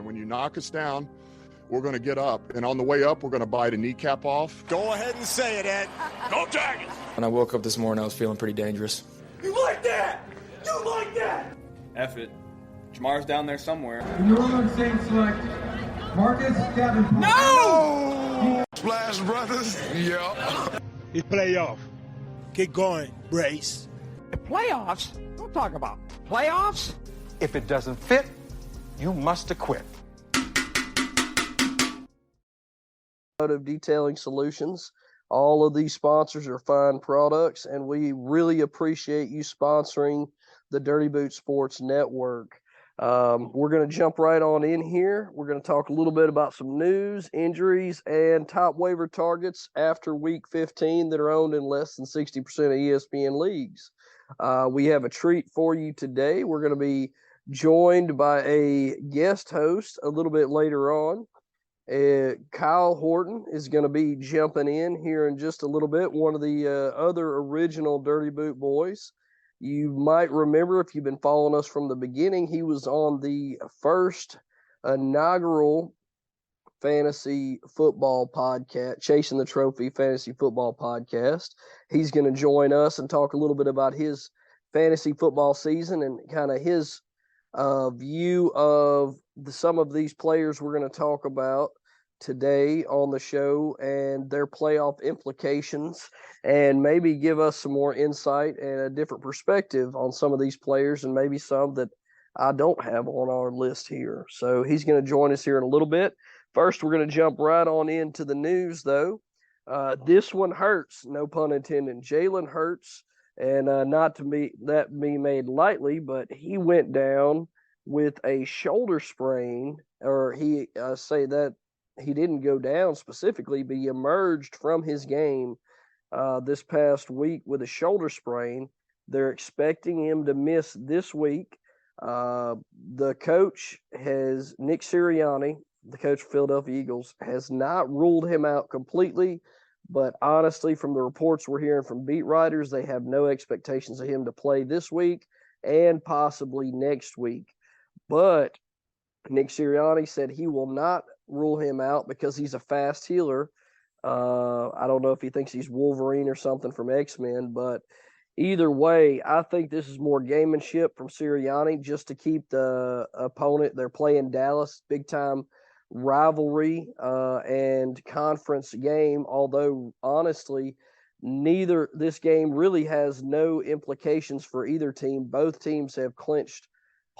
And when you knock us down, we're going to get up. And on the way up, we're going to bite a kneecap off. Go ahead and say it, Ed. Go Tigers! When I woke up this morning, I was feeling pretty dangerous. You like that? You like that? F it. Jamar's down there somewhere. The New Orleans Saints select Marcus Davenport. No! Splash Brothers? Yeah. It's playoff. Keep going, Brace. The playoffs? Don't talk about playoffs. If it doesn't fit, you must acquit. Of Detailing Solutions. All of these sponsors are fine products, and we really appreciate you sponsoring the Dirty Boot Sports Network. We're going to jump right on in here. We're going to talk a little bit about some news, injuries, and top waiver targets after Week 15 that are owned in less than 60% of ESPN leagues. We have a treat for you today. We're going to be joined by a guest host a little bit later on. Kyle Horton is going to be jumping in here in just a little bit, one of the other original Dirty Boot boys. You might remember, if you've been following us from the beginning, he was on the first inaugural fantasy football podcast, Chasing the Trophy fantasy football podcast. He's going to join us and talk a little bit about his fantasy football season and kind of his view of some of these players we're going to talk about today on the show and their playoff implications, and maybe give us some more insight and a different perspective on some of these players, and maybe some that I don't have on our list here. So he's going to join us here in a little bit. First, we're going to jump right on into the news, though. This one hurts, no pun intended. Jalen Hurts, and not to be made lightly, but he went down with a shoulder sprain, or he didn't go down specifically, but he emerged from his game this past week with a shoulder sprain. They're expecting him to miss this week. The coach Nick Sirianni, the coach of Philadelphia Eagles, has not ruled him out completely, but honestly, from the reports we're hearing from beat writers, they have no expectations of him to play this week and possibly next week. But Nick Sirianni said he will not rule him out because he's a fast healer. I don't know if he thinks he's Wolverine or something from X-Men, but either way, I think this is more gamemanship from Sirianni just to keep the opponent. They're playing Dallas, big-time rivalry and conference game, although honestly, this game really has no implications for either team. Both teams have clinched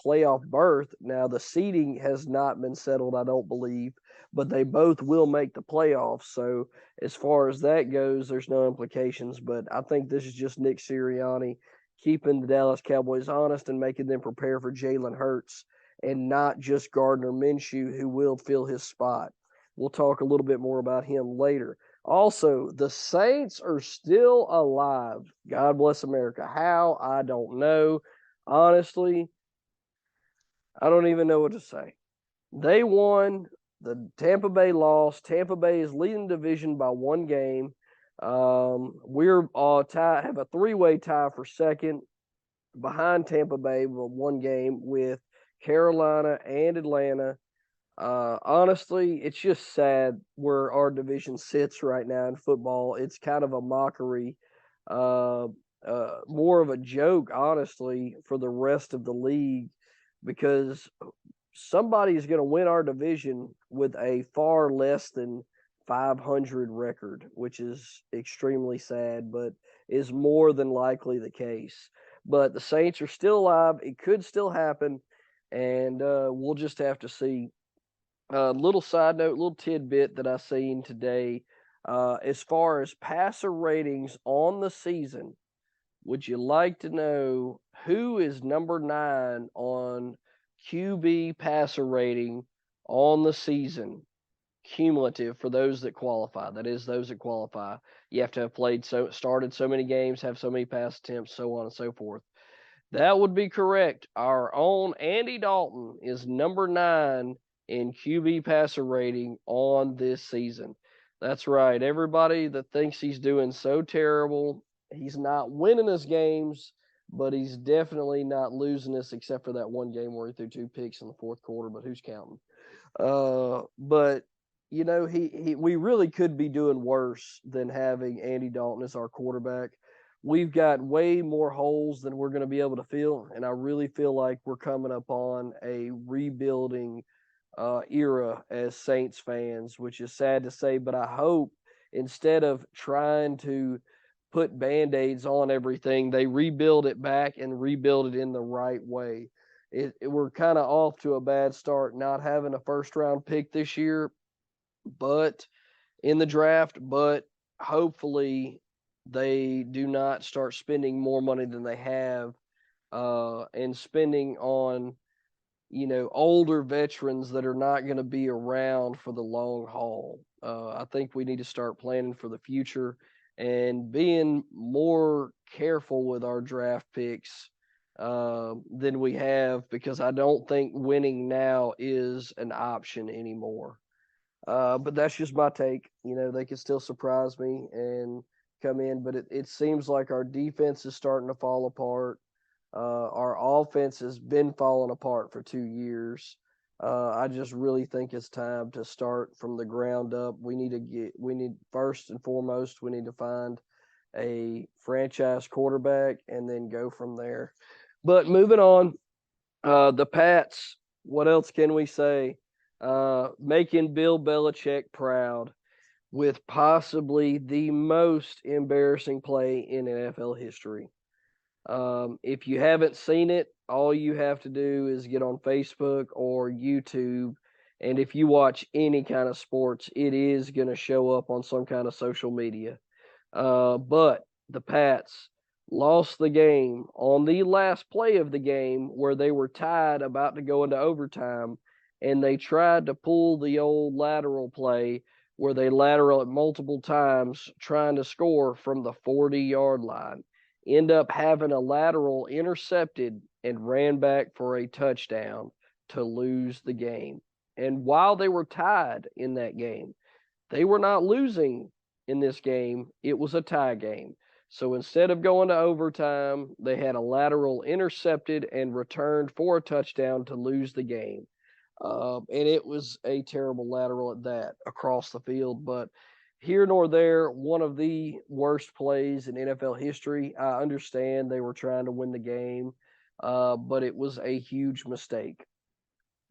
playoff berth. Now, the seeding has not been settled, I don't believe, but they both will make the playoffs. So as far as that goes, there's no implications. But I think this is just Nick Sirianni keeping the Dallas Cowboys honest and making them prepare for Jalen Hurts and not just Gardner Minshew, who will fill his spot. We'll talk a little bit more about him later. Also, the Saints are still alive. God bless America. How? I don't know. Honestly, I don't even know what to say. They won. The Tampa Bay lost. Tampa Bay is leading the division by one game. We're have a three-way tie for second behind Tampa Bay with one game with Carolina and Atlanta. Honestly, it's just sad where our division sits right now in football. It's kind of a mockery, more of a joke, honestly, for the rest of the league, because somebody is going to win our division with a far less than 500 record, which is extremely sad, but is more than likely the case. But the Saints are still alive. It could still happen, and we'll just have to see. Little side note, little tidbit that I seen today. As far as passer ratings on the season, would you like to know who is number 9 on QB passer rating on the season, cumulative, for those that qualify? That is, those that qualify. You have to have started so many games, have so many pass attempts, so on and so forth. That would be correct. Our own Andy Dalton is number 9 in QB passer rating on this season. That's right. Everybody that thinks he's doing so terrible, he's not winning his games, but he's definitely not losing us, except for that one game where he threw 2 picks in the fourth quarter, but who's counting? But we really could be doing worse than having Andy Dalton as our quarterback. We've got way more holes than we're going to be able to fill, and I really feel like we're coming up on a rebuilding era as Saints fans, which is sad to say, but I hope instead of trying to put Band-Aids on everything, they rebuild it back and rebuild it in the right way. We're kind of off to a bad start not having a first-round pick this year, but in the draft, but hopefully they do not start spending more money than they have and spending on older veterans that are not going to be around for the long haul. I think we need to start planning for the future and being more careful with our draft picks than we have, because I don't think winning now is an option anymore. But that's just my take. They can still surprise me and come in, but it seems like our defense is starting to fall apart. Our offense has been falling apart for 2 years. I just really think it's time to start from the ground up. We need first and foremost, we need to find a franchise quarterback and then go from there. But moving on, the Pats, what else can we say? Making Bill Belichick proud with possibly the most embarrassing play in NFL history. If you haven't seen it, all you have to do is get on Facebook or YouTube, and if you watch any kind of sports, it is going to show up on some kind of social media. But the Pats lost the game on the last play of the game where they were tied about to go into overtime, and they tried to pull the old lateral play where they lateral it multiple times trying to score from the 40-yard line. End up having a lateral intercepted and ran back for a touchdown to lose the game. And while they were tied in that game, they were not losing in this game. It was a tie game. So instead of going to overtime, they had a lateral intercepted and returned for a touchdown to lose the game. And it was a terrible lateral at that across the field. But here nor there, one of the worst plays in NFL history. I understand they were trying to win the game, but it was a huge mistake.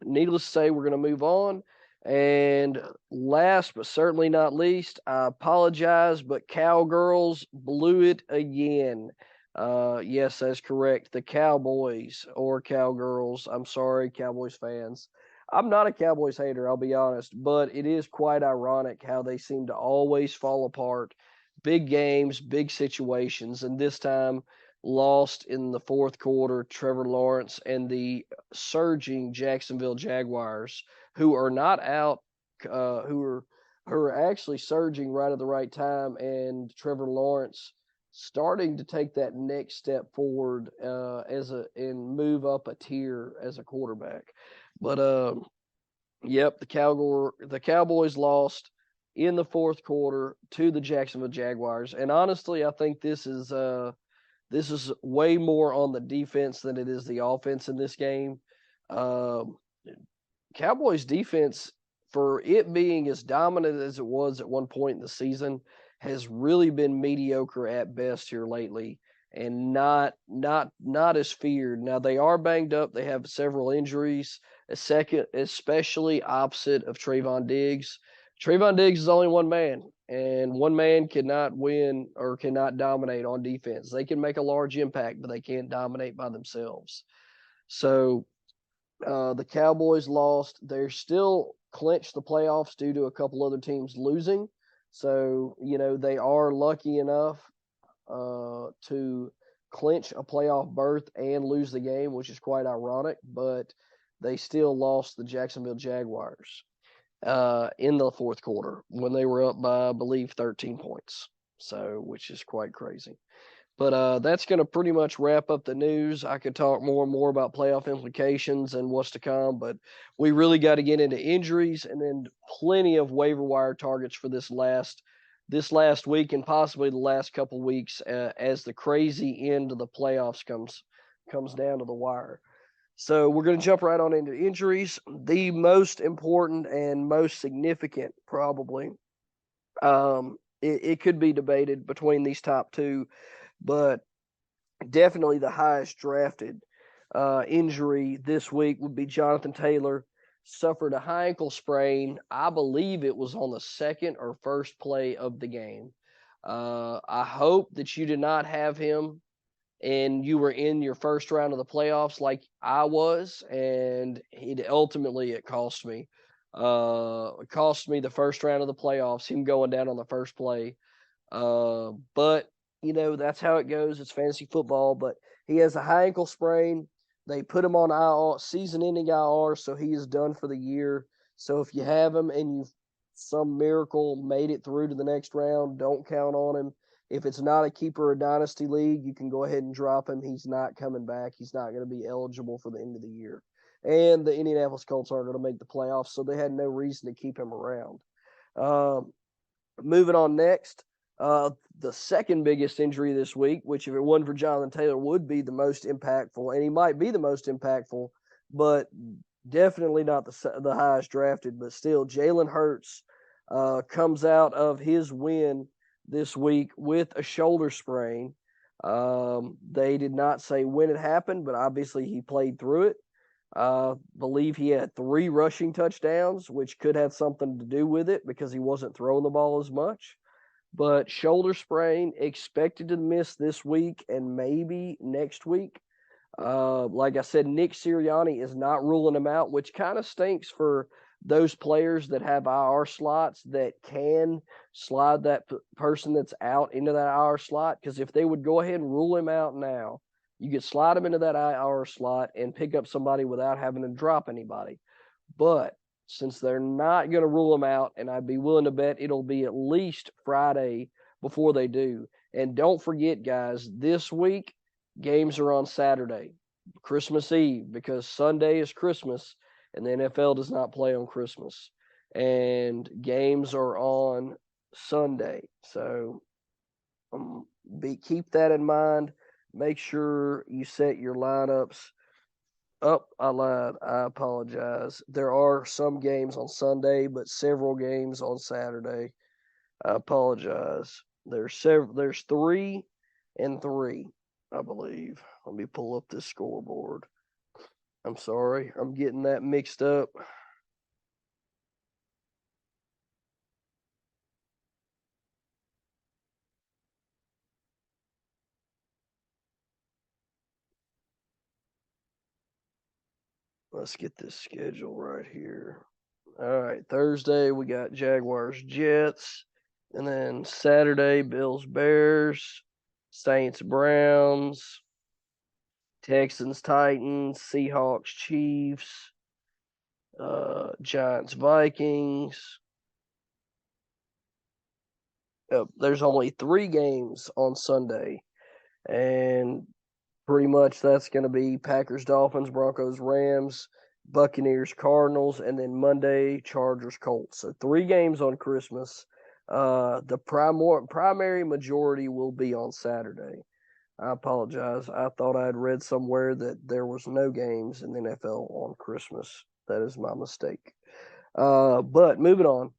Needless to say, we're going to move on. And last but certainly not least, I apologize, but Cowgirls blew it again. Yes, that's correct. The Cowboys or Cowgirls. I'm sorry, Cowboys fans. I'm not a Cowboys hater, I'll be honest, but it is quite ironic how they seem to always fall apart. Big games, big situations, and this time lost in the fourth quarter. Trevor Lawrence and the surging Jacksonville Jaguars, who are not out, who are actually surging right at the right time, and Trevor Lawrence starting to take that next step forward and move up a tier as a quarterback. But yep, the Cowboys lost in the fourth quarter to the Jacksonville Jaguars, and honestly, I think this is way more on the defense than it is the offense in this game. Cowboys defense, for it being as dominant as it was at one point in the season, has really been mediocre at best here lately, and not as feared. Now they are banged up; they have several injuries. Especially opposite of Trayvon Diggs. Trayvon Diggs is only one man, and one man cannot win or cannot dominate on defense. They can make a large impact, but they can't dominate by themselves. So the Cowboys lost. They're still clinched the playoffs due to a couple other teams losing. So, they are lucky enough to clinch a playoff berth and lose the game, which is quite ironic, but they still lost the Jacksonville Jaguars in the fourth quarter when they were up by, I believe, 13 points. So, which is quite crazy. But that's going to pretty much wrap up the news. I could talk more and more about playoff implications and what's to come, but we really got to get into injuries and then plenty of waiver wire targets for this last week and possibly the last couple weeks as the crazy end of the playoffs comes down to the wire. So we're going to jump right on into injuries. The most important and most significant, probably, it could be debated between these top two, but definitely the highest drafted injury this week would be Jonathan Taylor. Suffered a high ankle sprain. I believe it was on the second or first play of the game. I hope that you did not have him and you were in your first round of the playoffs like I was, and it cost me. It cost me the first round of the playoffs, him going down on the first play. But that's how it goes. It's fantasy football, but he has a high ankle sprain. They put him on IR, season-ending IR, so he is done for the year. So if you have him and you some miracle made it through to the next round, don't count on him. If it's not a keeper or dynasty league, you can go ahead and drop him. He's not coming back. He's not going to be eligible for the end of the year. And the Indianapolis Colts aren't going to make the playoffs, so they had no reason to keep him around. Moving on next, the second biggest injury this week, which if it wasn't for Jonathan Taylor would be the most impactful, and he might be the most impactful, but definitely not the highest drafted, but still Jalen Hurts comes out of his win this week with a shoulder sprain. They did not say when it happened, but obviously he played through it. Believe he had 3 rushing touchdowns, which could have something to do with it because he wasn't throwing the ball as much. But shoulder sprain, expected to miss this week and maybe next week. Like I said, Nick Sirianni is not ruling him out, which kind of stinks for those players that have IR slots that can slide that person that's out into that IR slot. Because if they would go ahead and rule him out now, you could slide him into that IR slot and pick up somebody without having to drop anybody. But since they're not going to rule him out, and I'd be willing to bet it'll be at least Friday before they do. And don't forget, guys, this week, games are on Saturday, Christmas Eve, because Sunday is Christmas, and the NFL does not play on Christmas. And games are on Sunday. So keep that in mind. Make sure you set your lineups. I lied. I apologize. There are some games on Sunday, but several games on Saturday. I apologize. There's 3 and 3, I believe. Let me pull up this scoreboard. I'm sorry. I'm getting that mixed up. Let's get this schedule right here. All right, Thursday we got Jaguars, Jets, and then Saturday Bills, Bears, Saints, Browns, Texans, Titans, Seahawks, Chiefs, Giants, Vikings. There's only 3 games on Sunday, and pretty much that's going to be Packers, Dolphins, Broncos, Rams, Buccaneers, Cardinals, and then Monday, Chargers, Colts. So 3 games on Christmas. The primary majority will be on Saturday. I apologize. I thought I had read somewhere that there was no games in the NFL on Christmas. That is my mistake. But moving on.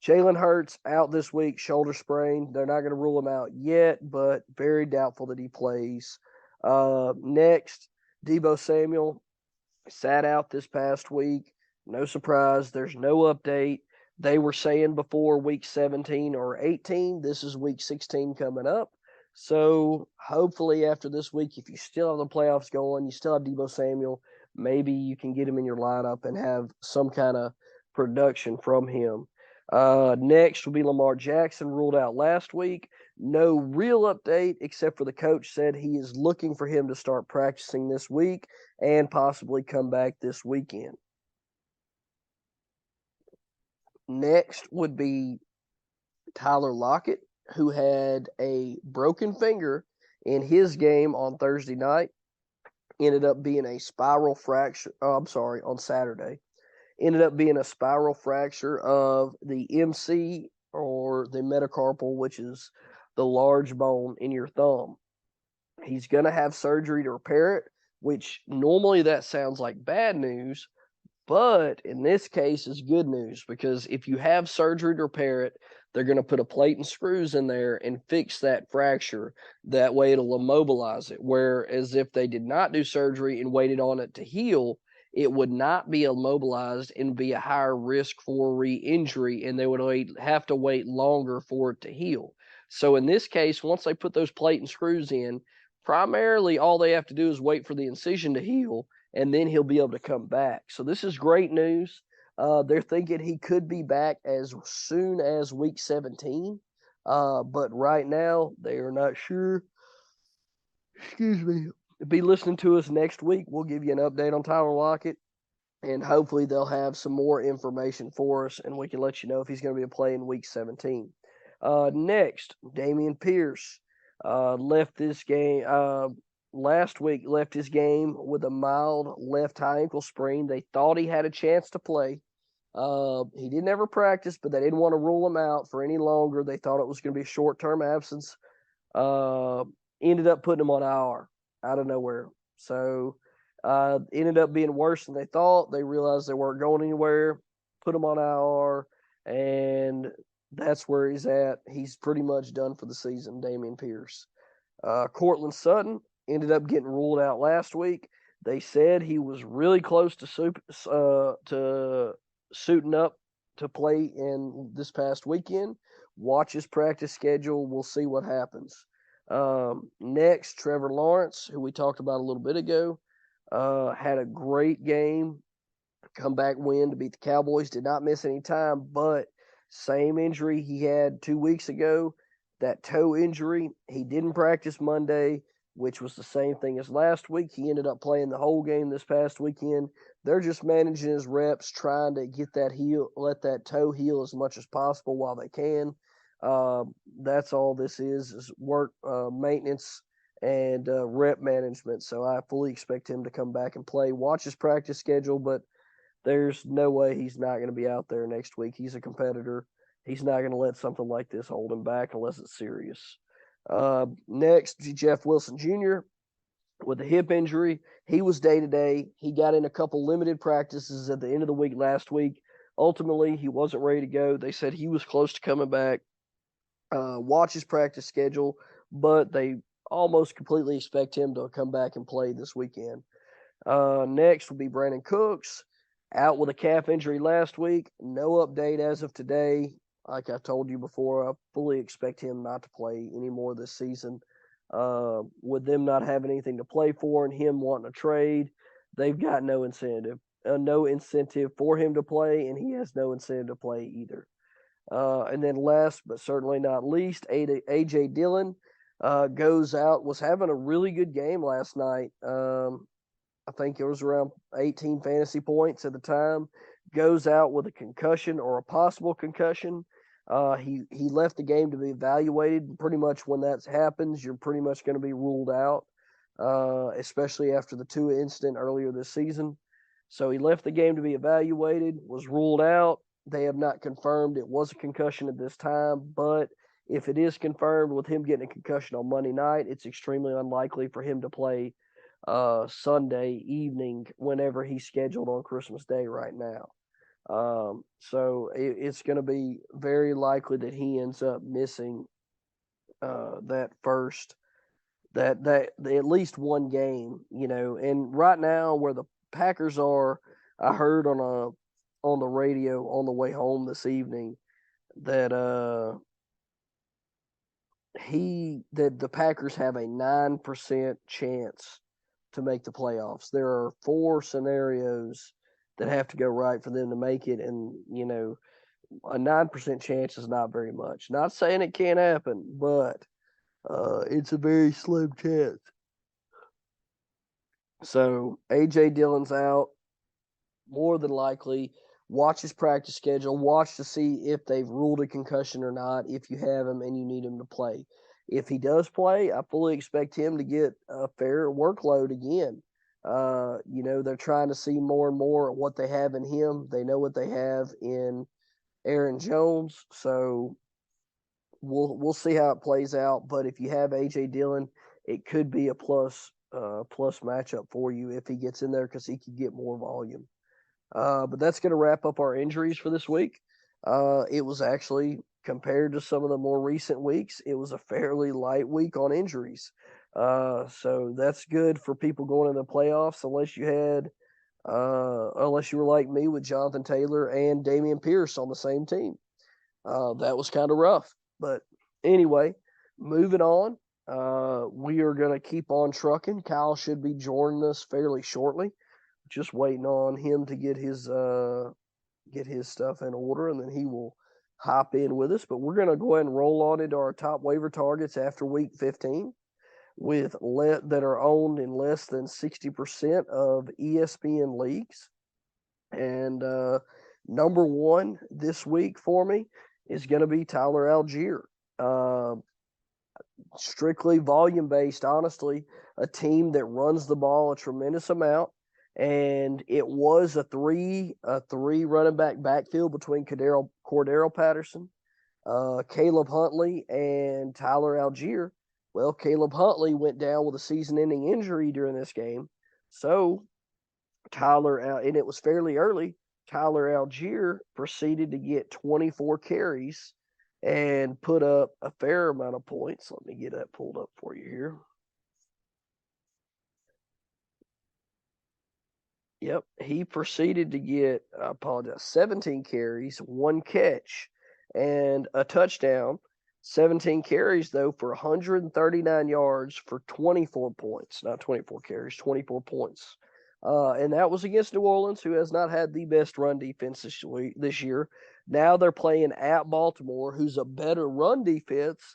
Jalen Hurts out this week, shoulder sprain. They're not going to rule him out yet, but very doubtful that he plays. Next, Deebo Samuel sat out this past week. No surprise. There's no update. They were saying before week 17 or 18. This is week 16 coming up. So hopefully after this week, if you still have the playoffs going, you still have Deebo Samuel, maybe you can get him in your lineup and have some kind of production from him. Next will be Lamar Jackson, ruled out last week. No real update except for the coach said he is looking for him to start practicing this week and possibly come back this weekend. Next would be Tyler Lockett, who had a broken finger in his game on Thursday night. Ended up being a spiral fracture. On Saturday. Ended up being a spiral fracture of the MC or the metacarpal, which is the large bone in your thumb. He's going to have surgery to repair it, which normally that sounds like bad news, but in this case is good news because if you have surgery to repair it, they're going to put a plate and screws in there and fix that fracture. That way it'll immobilize it. Whereas if they did not do surgery and waited on it to heal, it would not be immobilized and be a higher risk for re-injury, and they would have to wait longer for it to heal. So in this case, once they put those plate and screws in, primarily all they have to do is wait for the incision to heal, and then he'll be able to come back. So this is great news. They're thinking he could be back as soon as week 17, but right now they are not sure. Excuse me. Be listening to us next week. We'll give you an update on Tyler Lockett, and hopefully they'll have some more information for us, and we can let you know if he's going to be a play in week 17. Next, Dameon Pierce left this game last week. Left his game with a mild left high ankle sprain. They thought he had a chance to play. He didn't ever practice, but they didn't want to rule him out for any longer. They thought it was going to be a short-term absence. Ended up putting him on IR out of nowhere. So ended up being worse than they thought. They realized they weren't going anywhere, put him on IR, and that's where he's at. He's pretty much done for the season, Dameon Pierce. Cortland Sutton ended up getting ruled out last week. They said he was really close to suiting up to play in this past weekend. Watch his practice schedule. We'll see what happens. Next, Trevor Lawrence, who we talked about a little bit ago, had a great game, comeback win to beat the Cowboys. Did not miss any time, but same injury he had 2 weeks ago, that toe injury. He didn't practice Monday, which was the same thing as last week. He ended up playing the whole game this past weekend. They're just managing his reps, trying to get that let that toe heal as much as possible while they can. That's all this is work, maintenance, and rep management. So I fully expect him to come back and play. Watch his practice schedule, but there's no way he's not going to be out there next week. He's a competitor. He's not going to let something like this hold him back unless it's serious. Next, Jeff Wilson Jr. with a hip injury. He was day-to-day. He got in a couple limited practices at the end of the week last week. Ultimately, he wasn't ready to go. They said he was close to coming back. Watch his practice schedule, but they almost completely expect him to come back and play this weekend. Next will be Brandon Cooks, out with a calf injury last week. No update as of today. Like I told you before, I fully expect him not to play anymore this season. With them not having anything to play for and him wanting to trade, they've got no incentive for him to play, and he has no incentive to play either. And then last but certainly not least, A.J. Dillon goes out, was having a really good game last night. I think it was around 18 fantasy points at the time. Goes out with a concussion or a possible concussion. He left the game to be evaluated. Pretty much when that happens, you're pretty much going to be ruled out, especially after the Tua incident earlier this season. So he left the game to be evaluated, was ruled out. They have not confirmed it was a concussion at this time, but if it is confirmed with him getting a concussion on Monday night, it's extremely unlikely for him to play Sunday evening whenever he's scheduled on Christmas Day right now. So it's going to be very likely that he ends up missing at least one game, and right now where the Packers are, I heard on the radio on the way home this evening that the Packers have a 9% chance to make the playoffs. There are 4 scenarios that have to go right for them to make it, and a 9% chance is not very much. Not saying it can't happen, but it's a very slim chance. So A.J. Dillon's out, more than likely. Watch his practice schedule. Watch to see if they've ruled a concussion or not, if you have him and you need him to play. If he does play, I fully expect him to get a fair workload again. They're trying to see more and more what they have in him. They know what they have in Aaron Jones. So we'll see how it plays out. But if you have A.J. Dillon, it could be a plus plus matchup for you if he gets in there because he could get more volume. But that's going to wrap up our injuries for this week. It was actually, compared to some of the more recent weeks, it was a fairly light week on injuries. So that's good for people going into the playoffs, unless you were like me with Jonathan Taylor and Damian Pierce on the same team. That was kind of rough. But anyway, moving on. We are going to keep on trucking. Kyle should be joining us fairly shortly. Just waiting on him to get his stuff in order, and then he will hop in with us. But we're going to go ahead and roll on into our top waiver targets after week 15 that are owned in less than 60% of ESPN leagues. And number one this week for me is going to be Tyler Algier. Strictly volume based, honestly, a team that runs the ball a tremendous amount. And it was a three running back backfield between Cordero Patterson, Caleb Huntley, and Tyler Algier. Well, Caleb Huntley went down with a season-ending injury during this game. So and it was fairly early, Tyler Algier proceeded to get 24 carries and put up a fair amount of points. Let me get that pulled up for you here. Yep, he proceeded to get, 17 carries, 1 catch, and a touchdown. 17 carries, though, for 139 yards for 24 points. Not 24 carries, 24 points. And that was against New Orleans, who has not had the best run defense this year. Now they're playing at Baltimore, who's a better run defense.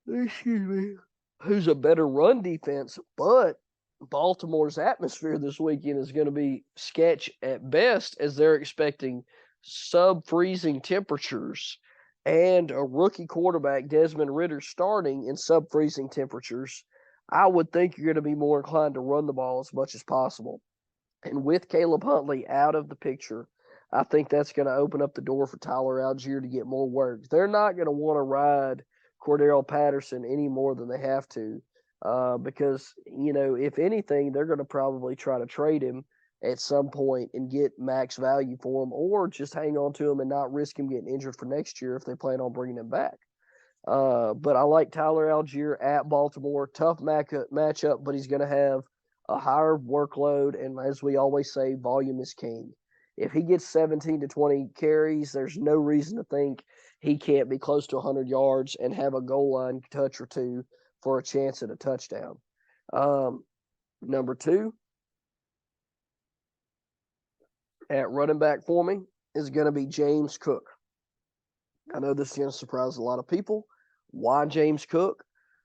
Who's a better run defense, but Baltimore's atmosphere this weekend is going to be sketch at best, as they're expecting sub-freezing temperatures and a rookie quarterback, Desmond Ridder, starting in sub-freezing temperatures. I would think you're going to be more inclined to run the ball as much as possible. And with Caleb Huntley out of the picture, I think that's going to open up the door for Tyler Algier to get more work. They're not going to want to ride Cordero Patterson any more than they have to. Because, if anything, they're going to probably try to trade him at some point and get max value for him, or just hang on to him and not risk him getting injured for next year if they plan on bringing him back. But I like Tyler Algier at Baltimore. Tough matchup, but he's going to have a higher workload, and as we always say, volume is king. If he gets 17 to 20 carries, there's no reason to think he can't be close to 100 yards and have a goal line touch or two for a chance at a touchdown. Number two, at running back for me, is going to be James Cook. I know this is going to surprise a lot of people. Why James Cook?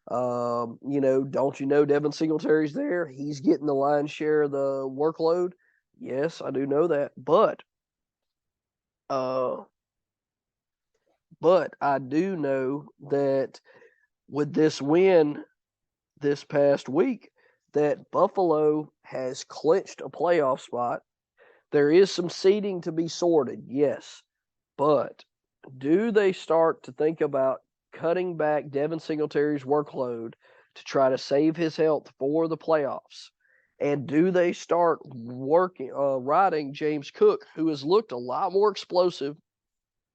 Don't you know Devin Singletary's there? He's getting the lion's share of the workload. Yes, I do know that. But I do know that with this win this past week, that Buffalo has clinched a playoff spot. There is some seeding to be sorted, yes. But do they start to think about cutting back Devin Singletary's workload to try to save his health for the playoffs? And do they start riding James Cook, who has looked a lot more explosive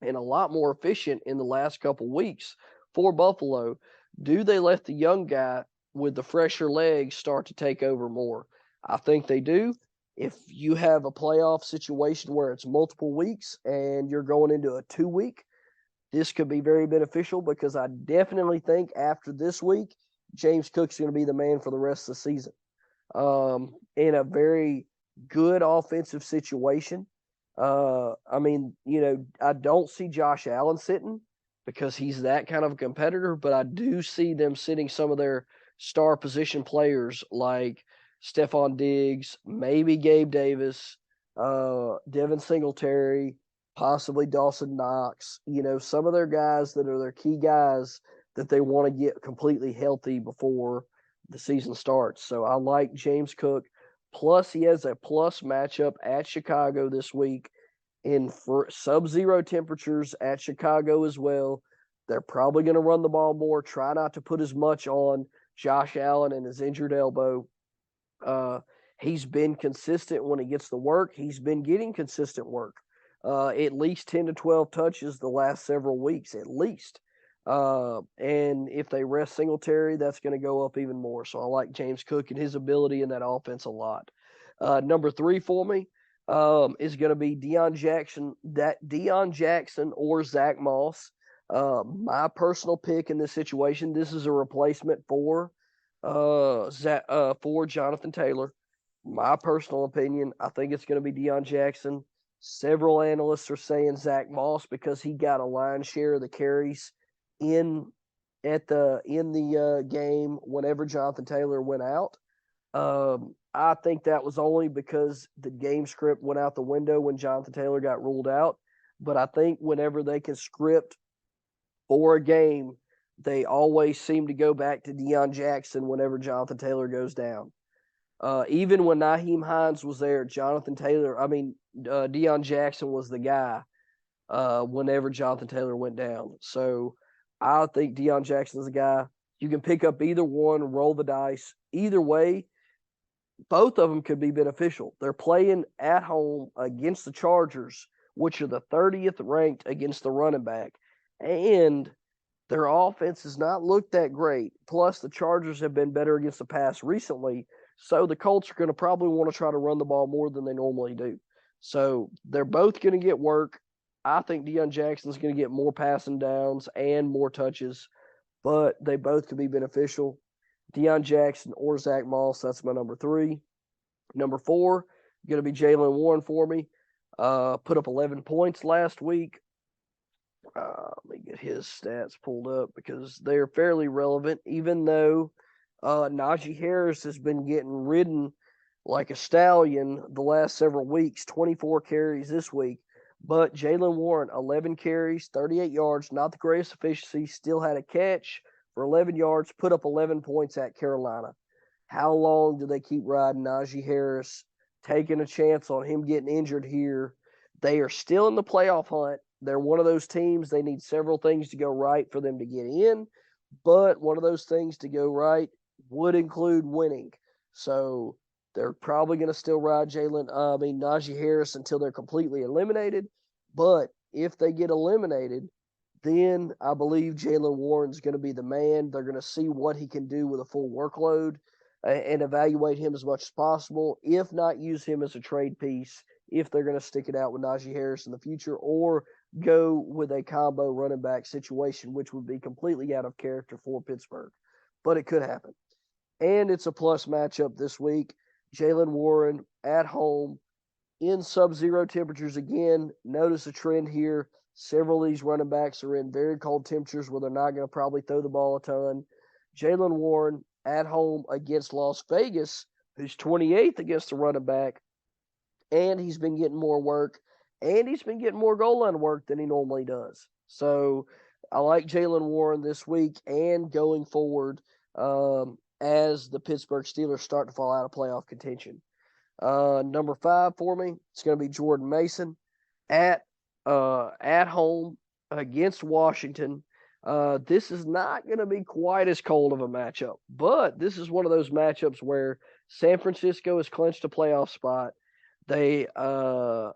and a lot more efficient in the last couple weeks for Buffalo? Do they let the young guy with the fresher legs start to take over more? I think they do. If you have a playoff situation where it's multiple weeks and you're going into a 2-week, this could be very beneficial, because I definitely think after this week, James Cook's going to be the man for the rest of the season. In a very good offensive situation. I don't see Josh Allen sitting, because he's that kind of a competitor, but I do see them sitting some of their star position players like Stephon Diggs, maybe Gabe Davis, Devin Singletary, possibly Dawson Knox, some of their guys that are their key guys that they want to get completely healthy before the season starts. So I like James Cook. Plus, he has a plus matchup at Chicago this week in sub-zero temperatures at Chicago as well. They're probably going to run the ball more, try not to put as much on Josh Allen and his injured elbow. He's been consistent when he gets the work. He's been getting consistent work. At least 10 to 12 touches the last several weeks, at least. And if they rest Singletary, that's going to go up even more. So I like James Cook and his ability in that offense a lot. Number 3 for me is going to be Deion Jackson or Zach Moss. My personal pick in this situation, this is a replacement for Jonathan Taylor. My personal opinion, I think it's going to be Deion Jackson. Several analysts are saying Zach Moss because he got a lion's share of the carries in the game whenever Jonathan Taylor went out. I think that was only because the game script went out the window when Jonathan Taylor got ruled out. But I think whenever they can script for a game, they always seem to go back to Deion Jackson whenever Jonathan Taylor goes down. Even when Nyheim Hines was there, Deion Jackson was the guy whenever Jonathan Taylor went down. So I think Deion Jackson's the guy. You can pick up either one, roll the dice. Either way, both of them could be beneficial. They're playing at home against the Chargers, which are the 30th ranked against the running back. And their offense has not looked that great. Plus, the Chargers have been better against the pass recently. So the Colts are going to probably want to try to run the ball more than they normally do. So they're both going to get work. I think Deion Jackson's going to get more passing downs and more touches, but they both could be beneficial. Deion Jackson or Zach Moss, that's my number 3. Number 4, going to be Jaylen Warren for me. Put up 11 points last week. Let me get his stats pulled up because they're fairly relevant, even though Najee Harris has been getting ridden like a stallion the last several weeks, 24 carries this week. But Jaylen Warren, 11 carries, 38 yards, not the greatest efficiency, still had a catch for 11 yards, put up 11 points at Carolina. How long do they keep riding Najee Harris, taking a chance on him getting injured here? They are still in the playoff hunt. They're one of those teams, they need several things to go right for them to get in, but one of those things to go right would include winning. So they're probably going to still ride Najee Harris until they're completely eliminated. But if they get eliminated, then I believe Jaylen Warren's going to be the man. They're going to see what he can do with a full workload and evaluate him as much as possible, if not use him as a trade piece, if they're going to stick it out with Najee Harris in the future, or go with a combo running back situation, which would be completely out of character for Pittsburgh. But it could happen. And it's a plus matchup this week. Jaylen Warren at home in sub-zero temperatures again. Notice a trend here. Several of these running backs are in very cold temperatures where they're not going to probably throw the ball a ton. Jaylen Warren at home against Las Vegas, who's 28th against the running back, and he's been getting more work, and he's been getting more goal line work than he normally does. So I like Jaylen Warren this week and going forward as the Pittsburgh Steelers start to fall out of playoff contention. Number 5 for me, it's going to be Jordan Mason at home against Washington. This is not going to be quite as cold of a matchup, but this is one of those matchups where San Francisco has clinched a playoff spot. They are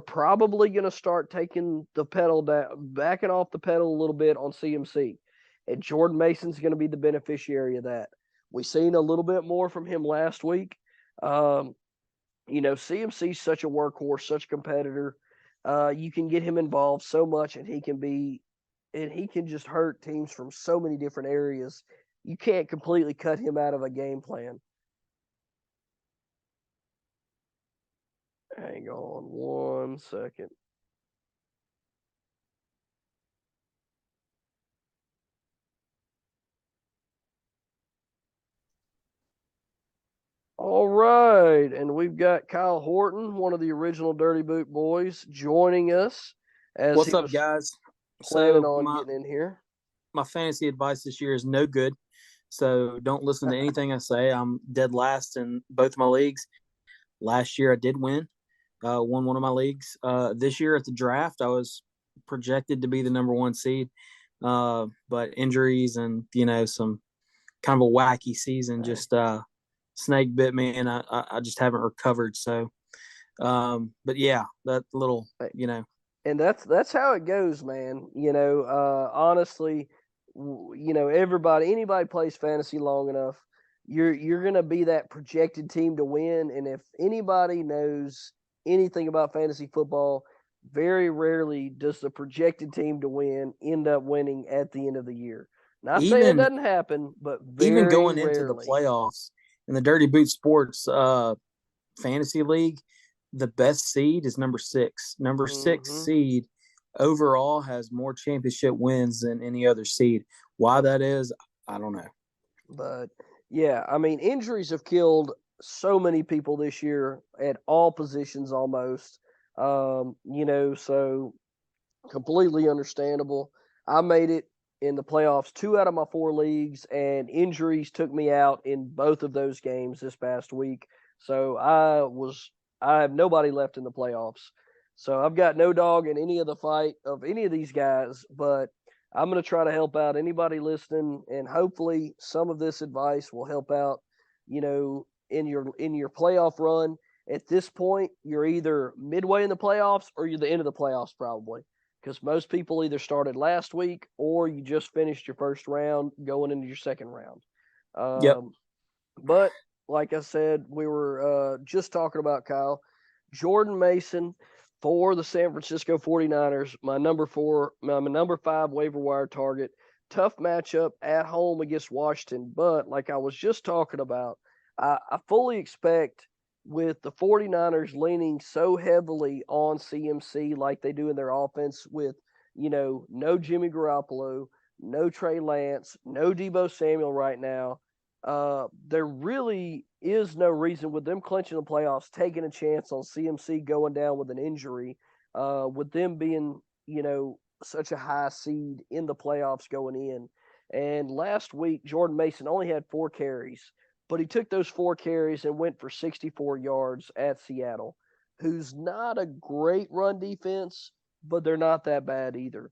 probably going to start taking the pedal down, backing off the pedal a little bit on CMC. And Jordan Mason's going to be the beneficiary of that. We've seen a little bit more from him last week. CMC's such a workhorse, such a competitor. You can get him involved so much, and he can just hurt teams from so many different areas. You can't completely cut him out of a game plan. Hang on 1 second. All right, and we've got Kyle Horton, one of the original Dirty Boot boys, joining us. What's up, guys? Planning on getting in here. My fantasy advice this year is no good, so don't listen to anything I say. I'm dead last in both my leagues. Last year I did won one of my leagues. This year at the draft I was projected to be the number 1 seed, but injuries and some kind of a wacky season. Just snake bit me, and I just haven't recovered. So, but yeah, that little, And that's how it goes, man. Honestly, anybody plays fantasy long enough, you're gonna be that projected team to win. And if anybody knows anything about fantasy football, very rarely does the projected team to win end up winning at the end of the year. Not saying it doesn't happen, but very even going rarely. into the playoffs in the Dirty Boot Sports fantasy league, the best seed is number 6. Number 6 seed overall has more championship wins than any other seed. Why that is, I don't know. But yeah, I mean, injuries have killed so many people this year at all positions almost. So completely understandable. I made it in the playoffs 2 out of my 4 leagues, and injuries took me out in both of those games this past week. So I have nobody left in the playoffs. So I've got no dog in any of the fight of any of these guys, but I'm going to try to help out anybody listening, and hopefully some of this advice will help out, in your playoff run. At this point, you're either midway in the playoffs or you're the end of the playoffs probably, because most people either started last week or you just finished your first round going into your second round. Yep. But like I said, we were just talking about, Kyle, Jordan Mason for the San Francisco 49ers, my number 5 waiver wire target. Tough matchup at home against Washington, but like I was just talking about, I fully expect, with the 49ers leaning so heavily on CMC like they do in their offense with, no Jimmy Garoppolo, no Trey Lance, no Deebo Samuel right now, there really is no reason with them clinching the playoffs, taking a chance on CMC going down with an injury, with them being, such a high seed in the playoffs going in. And last week, Jordan Mason only had 4 carries, but he took those 4 carries and went for 64 yards at Seattle, who's not a great run defense, but they're not that bad either.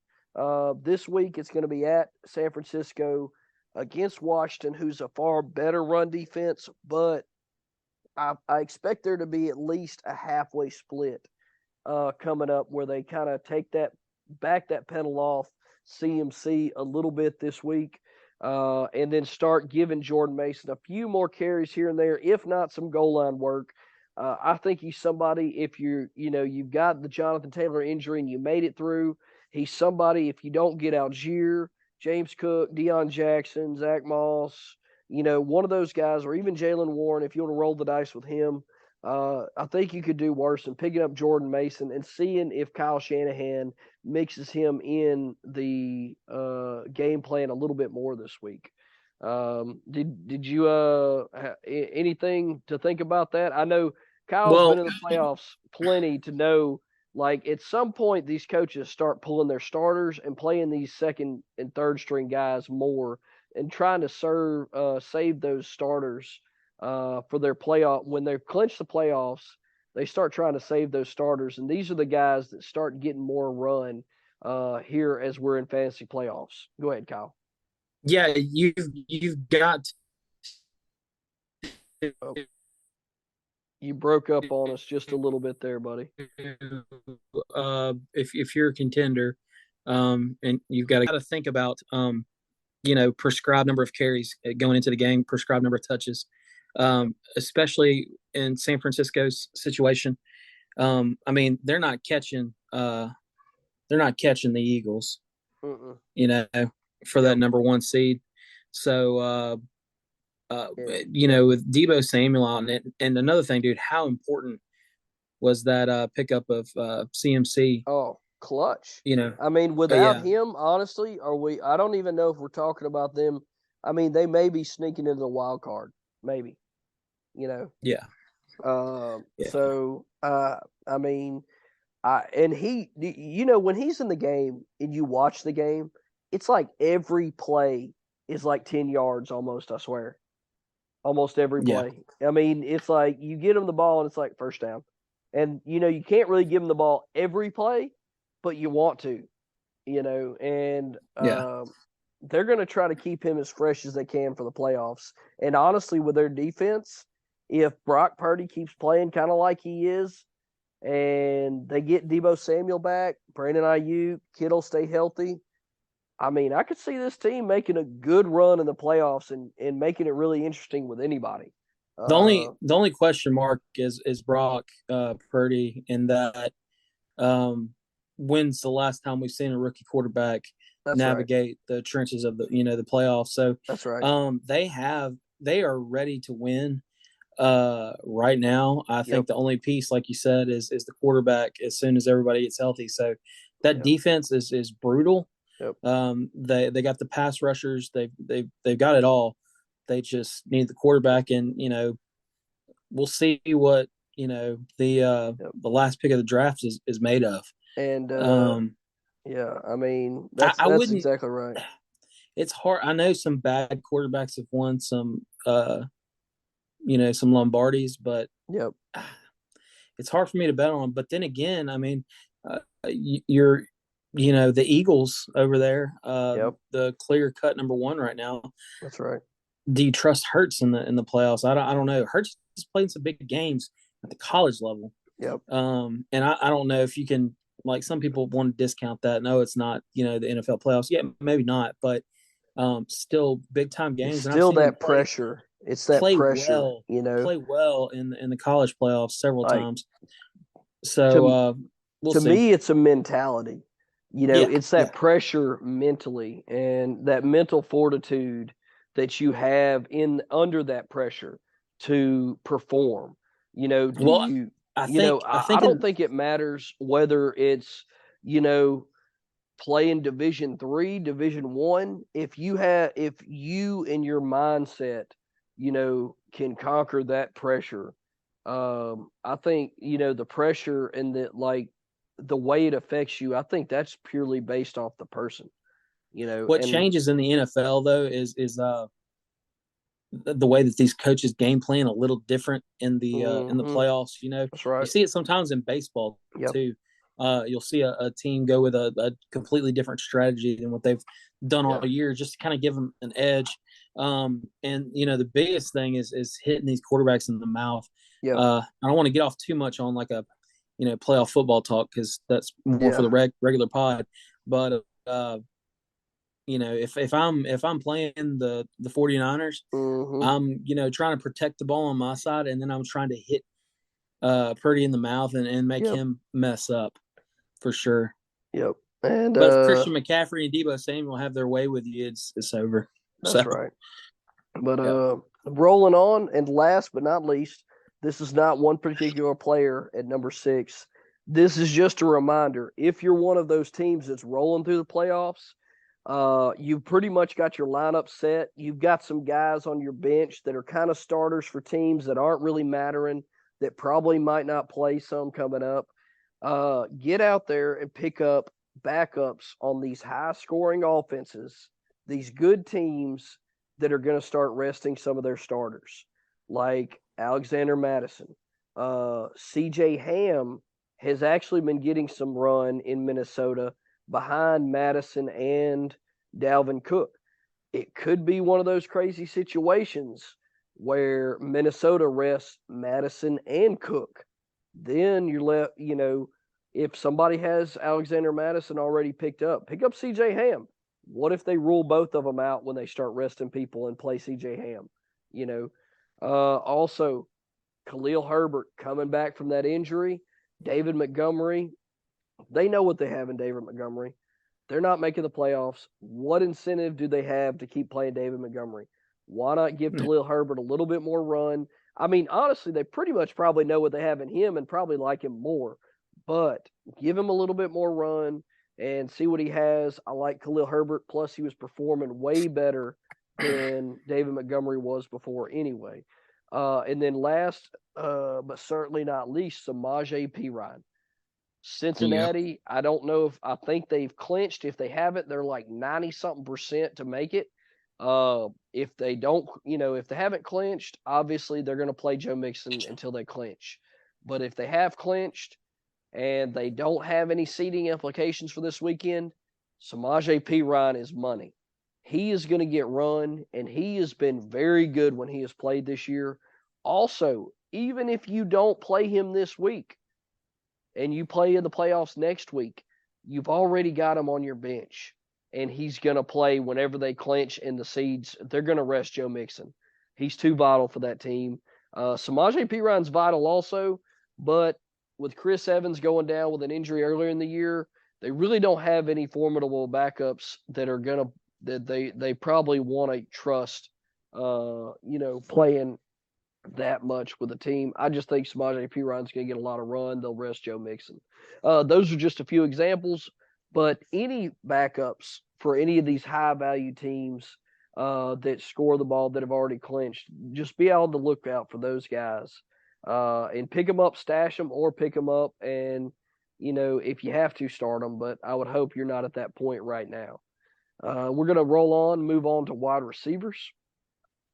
This week, it's going to be at San Francisco against Washington, who's a far better run defense, but I expect there to be at least a halfway split coming up where they kind of back that pedal off CMC a little bit this week, and then start giving Jordan Mason a few more carries here and there, if not some goal line work. I think he's somebody, if you've got the Jonathan Taylor injury and you made it through, he's somebody, if you don't get Algier, James Cook, Deion Jackson, Zach Moss, one of those guys, or even Jalen Warren, if you want to roll the dice with him, I think you could do worse than picking up Jordan Mason and seeing if Kyle Shanahan mixes him in the game plan a little bit more this week. Did you anything to think about that? I know Kyle's been in the playoffs plenty to know, like, at some point these coaches start pulling their starters and playing these second and third string guys more and trying to save those starters for their playoff. When they've clinched the playoffs, they start trying to save those starters, and these are the guys that start getting more run here as we're in fantasy playoffs. Go ahead, Kyle. Yeah, you've got. You broke up on us just a little bit there, buddy. If you're a contender, and you've got to think about, prescribed number of carries going into the game, prescribed number of touches, especially in San Francisco's situation. They're not catching the Eagles, for that number 1 seed. So, with Deebo Samuel on it. And another thing, dude, how important was that pickup of CMC? Oh, clutch. Without him, honestly, I don't even know if we're talking about them. They may be sneaking into the wild card, maybe. Yeah. So, when he's in the game and you watch the game, it's like every play is like 10 yards almost, I swear. Almost every play. Yeah. It's like you get him the ball and it's like first down. And, you can't really give him the ball every play, but you want to, and they're going to try to keep him as fresh as they can for the playoffs. And honestly, with their defense, if Brock Purdy keeps playing kind of like he is, and they get Deebo Samuel back, Brandon Ayuk, Kittle stay healthy, I mean, I could see this team making a good run in the playoffs and making it really interesting with anybody. The only question mark is Brock Purdy, in that when's the last time we've seen a rookie quarterback navigate the trenches of the playoffs? So that's right. They are ready to win right now. I think the only piece, like you said, is the quarterback as soon as everybody gets healthy. So that defense is brutal. Yep. They got the pass rushers. They've got it all. They just need the quarterback, and we'll see what the last pick of the draft is made of. And I mean that's exactly right. It's hard. I know some bad quarterbacks have won some some Lombardis, but it's hard for me to bet on. But then again, I mean, you're the Eagles over there, the clear cut number one right now. That's right. Do you trust Hurts in the playoffs? I don't know. Hurts is playing some big games at the college level. Yep. And I don't know if you can, like, some people want to discount that. No, it's not, the NFL playoffs. Yeah, maybe not, but still big time games. It's still that pressure. It's that pressure, play well in the college playoffs several times. So to me, it's a mentality. It's that pressure mentally, and that mental fortitude that you have under that pressure to perform. I don't think it matters whether it's playing Division III, Division I. If you in your mindset, can conquer that pressure, I think the pressure and the way it affects you, I think that's purely based off the person. What changes in the NFL though is the way that these coaches game plan a little different in the playoffs. That's right. You see it sometimes in baseball too. You'll see a team go with a completely different strategy than what they've done all year, just to kind of give them an edge. And the biggest thing is hitting these quarterbacks in the mouth. I don't want to get off too much on like a playoff football talk, because that's more for the regular pod. But if I'm playing the 49ers, I'm trying to protect the ball on my side, and then I'm trying to hit Purdy in the mouth and make him mess up for sure. Yep. And but if Christian McCaffrey and Deebo Samuel have their way with you, it's over. That's right. But rolling on, and last but not least, this is not one particular player at number 6. This is just a reminder. If you're one of those teams that's rolling through the playoffs, you've pretty much got your lineup set. You've got some guys on your bench that are kind of starters for teams that aren't really mattering, that probably might not play some coming up. Get out there and pick up backups on these high-scoring offenses, these good teams that are going to start resting some of their starters, like Alexander Madison. C.J. Ham has actually been getting some run in Minnesota behind Madison and Dalvin Cook. It could be one of those crazy situations where Minnesota rests Madison and Cook. Then you're left, if somebody has Alexander Madison already pick up C.J. Ham. What if they rule both of them out when they start resting people and play C.J. Ham? Also, Khalil Herbert coming back from that injury. David Montgomery, they know what they have in David Montgomery. They're not making the playoffs. What incentive do they have to keep playing David Montgomery? Why not give Khalil Herbert a little bit more run? I mean, honestly, they pretty much probably know what they have in him and probably like him more. But give him a little bit more run and see what he has. I like Khalil Herbert. Plus, he was performing way better than David Montgomery was before anyway. And then last, but certainly not least, Samaje Perine. Cincinnati, I don't know I think they've clinched. If they haven't, they're like 90-something% to make it. If they don't, if they haven't clinched, obviously they're going to play Joe Mixon until they clinch. But if they have clinched and they don't have any seeding implications for this weekend, Samaje Perine is money. he is going to get run, and he has been very good when he has played this year. Also, even if you don't play him this week and you play in the playoffs next week, you've already got him on your bench, and he's going to play whenever they clinch in the seeds. They're going to rest Joe Mixon. He's too vital for that team. Samaje Perine vital also, but with Chris Evans going down with an injury earlier in the year, they really don't have any formidable backups that are going to that they probably want to trust, playing that much with the team. I just think Samaje Perine's going to get a lot of run. They'll rest Joe Mixon. Those are just a few examples, but any backups for any of these high-value teams that score the ball that have already clinched, just be on the lookout for those guys and pick them up, stash them, or pick them up and, if you have to, start them. But I would hope you're not at that point right now. We're going to move on to wide receivers.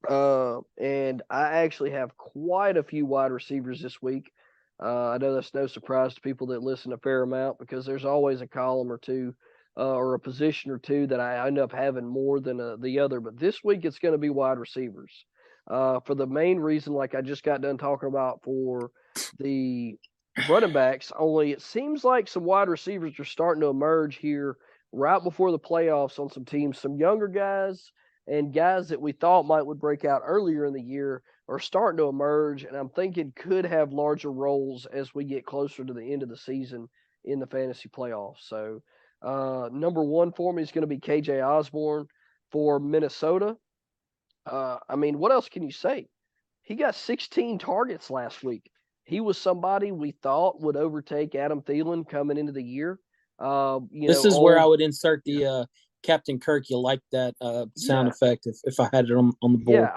And I actually have quite a few wide receivers this week. I know that's no surprise to people that listen a fair amount because there's always a column or two or a position or two that I end up having more than the other. But this week it's going to be wide receivers for the main reason, like I just got done talking about for the running backs, only it seems like some wide receivers are starting to emerge here right before the playoffs on some teams. Some younger guys and guys that we thought would break out earlier in the year are starting to emerge, and I'm thinking could have larger roles as we get closer to the end of the season in the fantasy playoffs. So number one for me is going to be KJ Osborne for Minnesota. What else can you say? He got 16 targets last week. He was somebody we thought would overtake Adam Thielen coming into the year. This is where I would insert the Captain Kirk. You like that sound effect if I had it on the board. Yeah,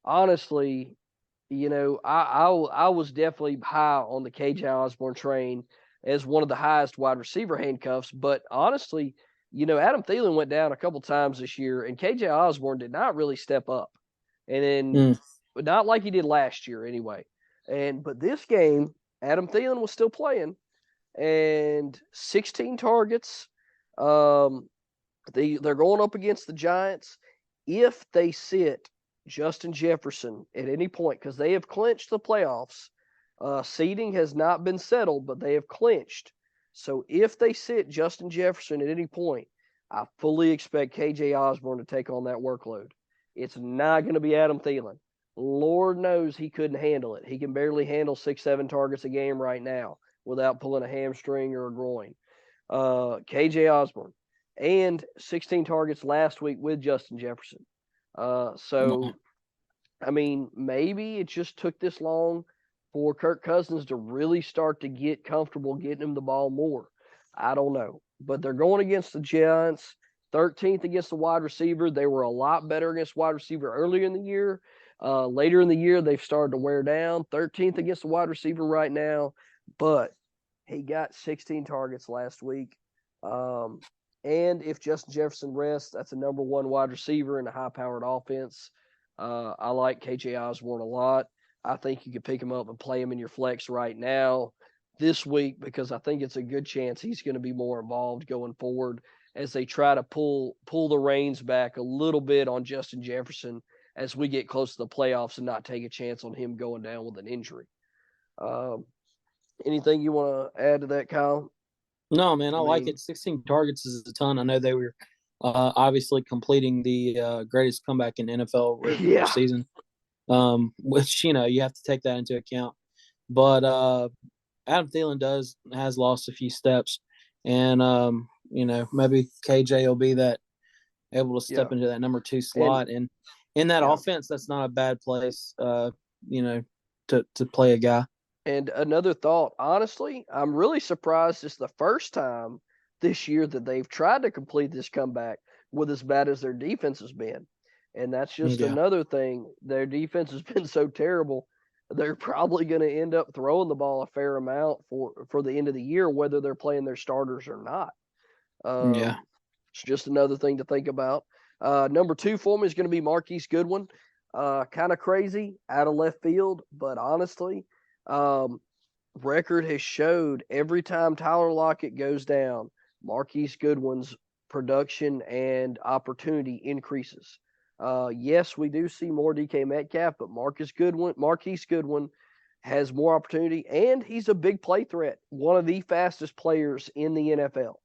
honestly, I was definitely high on the KJ Osborne train as one of the highest wide receiver handcuffs. But honestly, Adam Thielen went down a couple times this year, and KJ Osborne did not really step up. And then not like he did last year anyway. But this game, Adam Thielen was still playing, and 16 targets. They're going up against the Giants. If they sit Justin Jefferson at any point, because they have clinched the playoffs, seeding has not been settled, but they have clinched. So if they sit Justin Jefferson at any point, I fully expect KJ Osborne to take on that workload. It's not going to be Adam Thielen. Lord knows he couldn't handle it. He can barely handle 6-7 targets a game right now without pulling a hamstring or a groin. KJ Osborne. And 16 targets last week with Justin Jefferson. Maybe it just took this long for Kirk Cousins to really start to get comfortable getting him the ball more. I don't know. But they're going against the Giants, 13th against the wide receiver. They were a lot better against wide receiver earlier in the year. Later in the year, they've started to wear down. 13th against the wide receiver right now. But he got 16 targets last week. And if Justin Jefferson rests, that's a number one wide receiver in a high-powered offense. I like KJ Osborne a lot. I think you could pick him up and play him in your flex right now this week because I think it's a good chance he's going to be more involved going forward as they try to pull the reins back a little bit on Justin Jefferson as we get close to the playoffs and not take a chance on him going down with an injury. Anything you want to add to that, Kyle? No, man, I like it. 16 targets is a ton. I know they were obviously completing the greatest comeback in NFL regular season, which, you have to take that into account. But Adam Thielen has lost a few steps, and, maybe KJ will be able to step into that number 2 slot. And in that offense, that's not a bad place, to play a guy. And another thought, honestly, I'm really surprised it's the first time this year that they've tried to complete this comeback with as bad as their defense has been. And that's just another thing. Their defense has been so terrible. They're probably going to end up throwing the ball a fair amount for the end of the year, whether they're playing their starters or not. It's just another thing to think about. Number 2 for me is going to be Marquise Goodwin. Kind of crazy, out of left field, but honestly, record has showed every time Tyler Lockett goes down, Marquise Goodwin's production and opportunity increases. Yes, we do see more DK Metcalf, but Marquise Goodwin has more opportunity, and he's a big play threat, one of the fastest players in the NFL.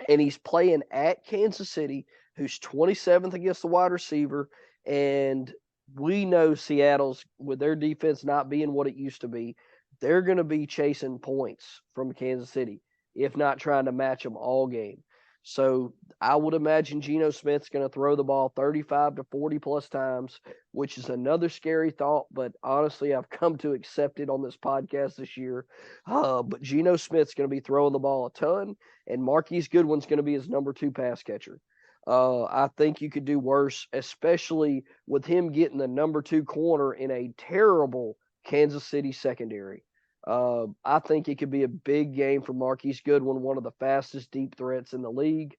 And he's playing at Kansas City, who's 27th against the wide receiver, and we know Seattle's, with their defense not being what it used to be, they're going to be chasing points from Kansas City, if not trying to match them all game. So I would imagine Geno Smith's going to throw the ball 35 to 40 plus times, which is another scary thought, but honestly, I've come to accept it on this podcast this year. But Geno Smith's going to be throwing the ball a ton, and Marquise Goodwin's going to be his number 2 pass catcher. I think you could do worse, especially with him getting the number 2 corner in a terrible Kansas City secondary. I think it could be a big game for Marquise Goodwin, one of the fastest deep threats in the league.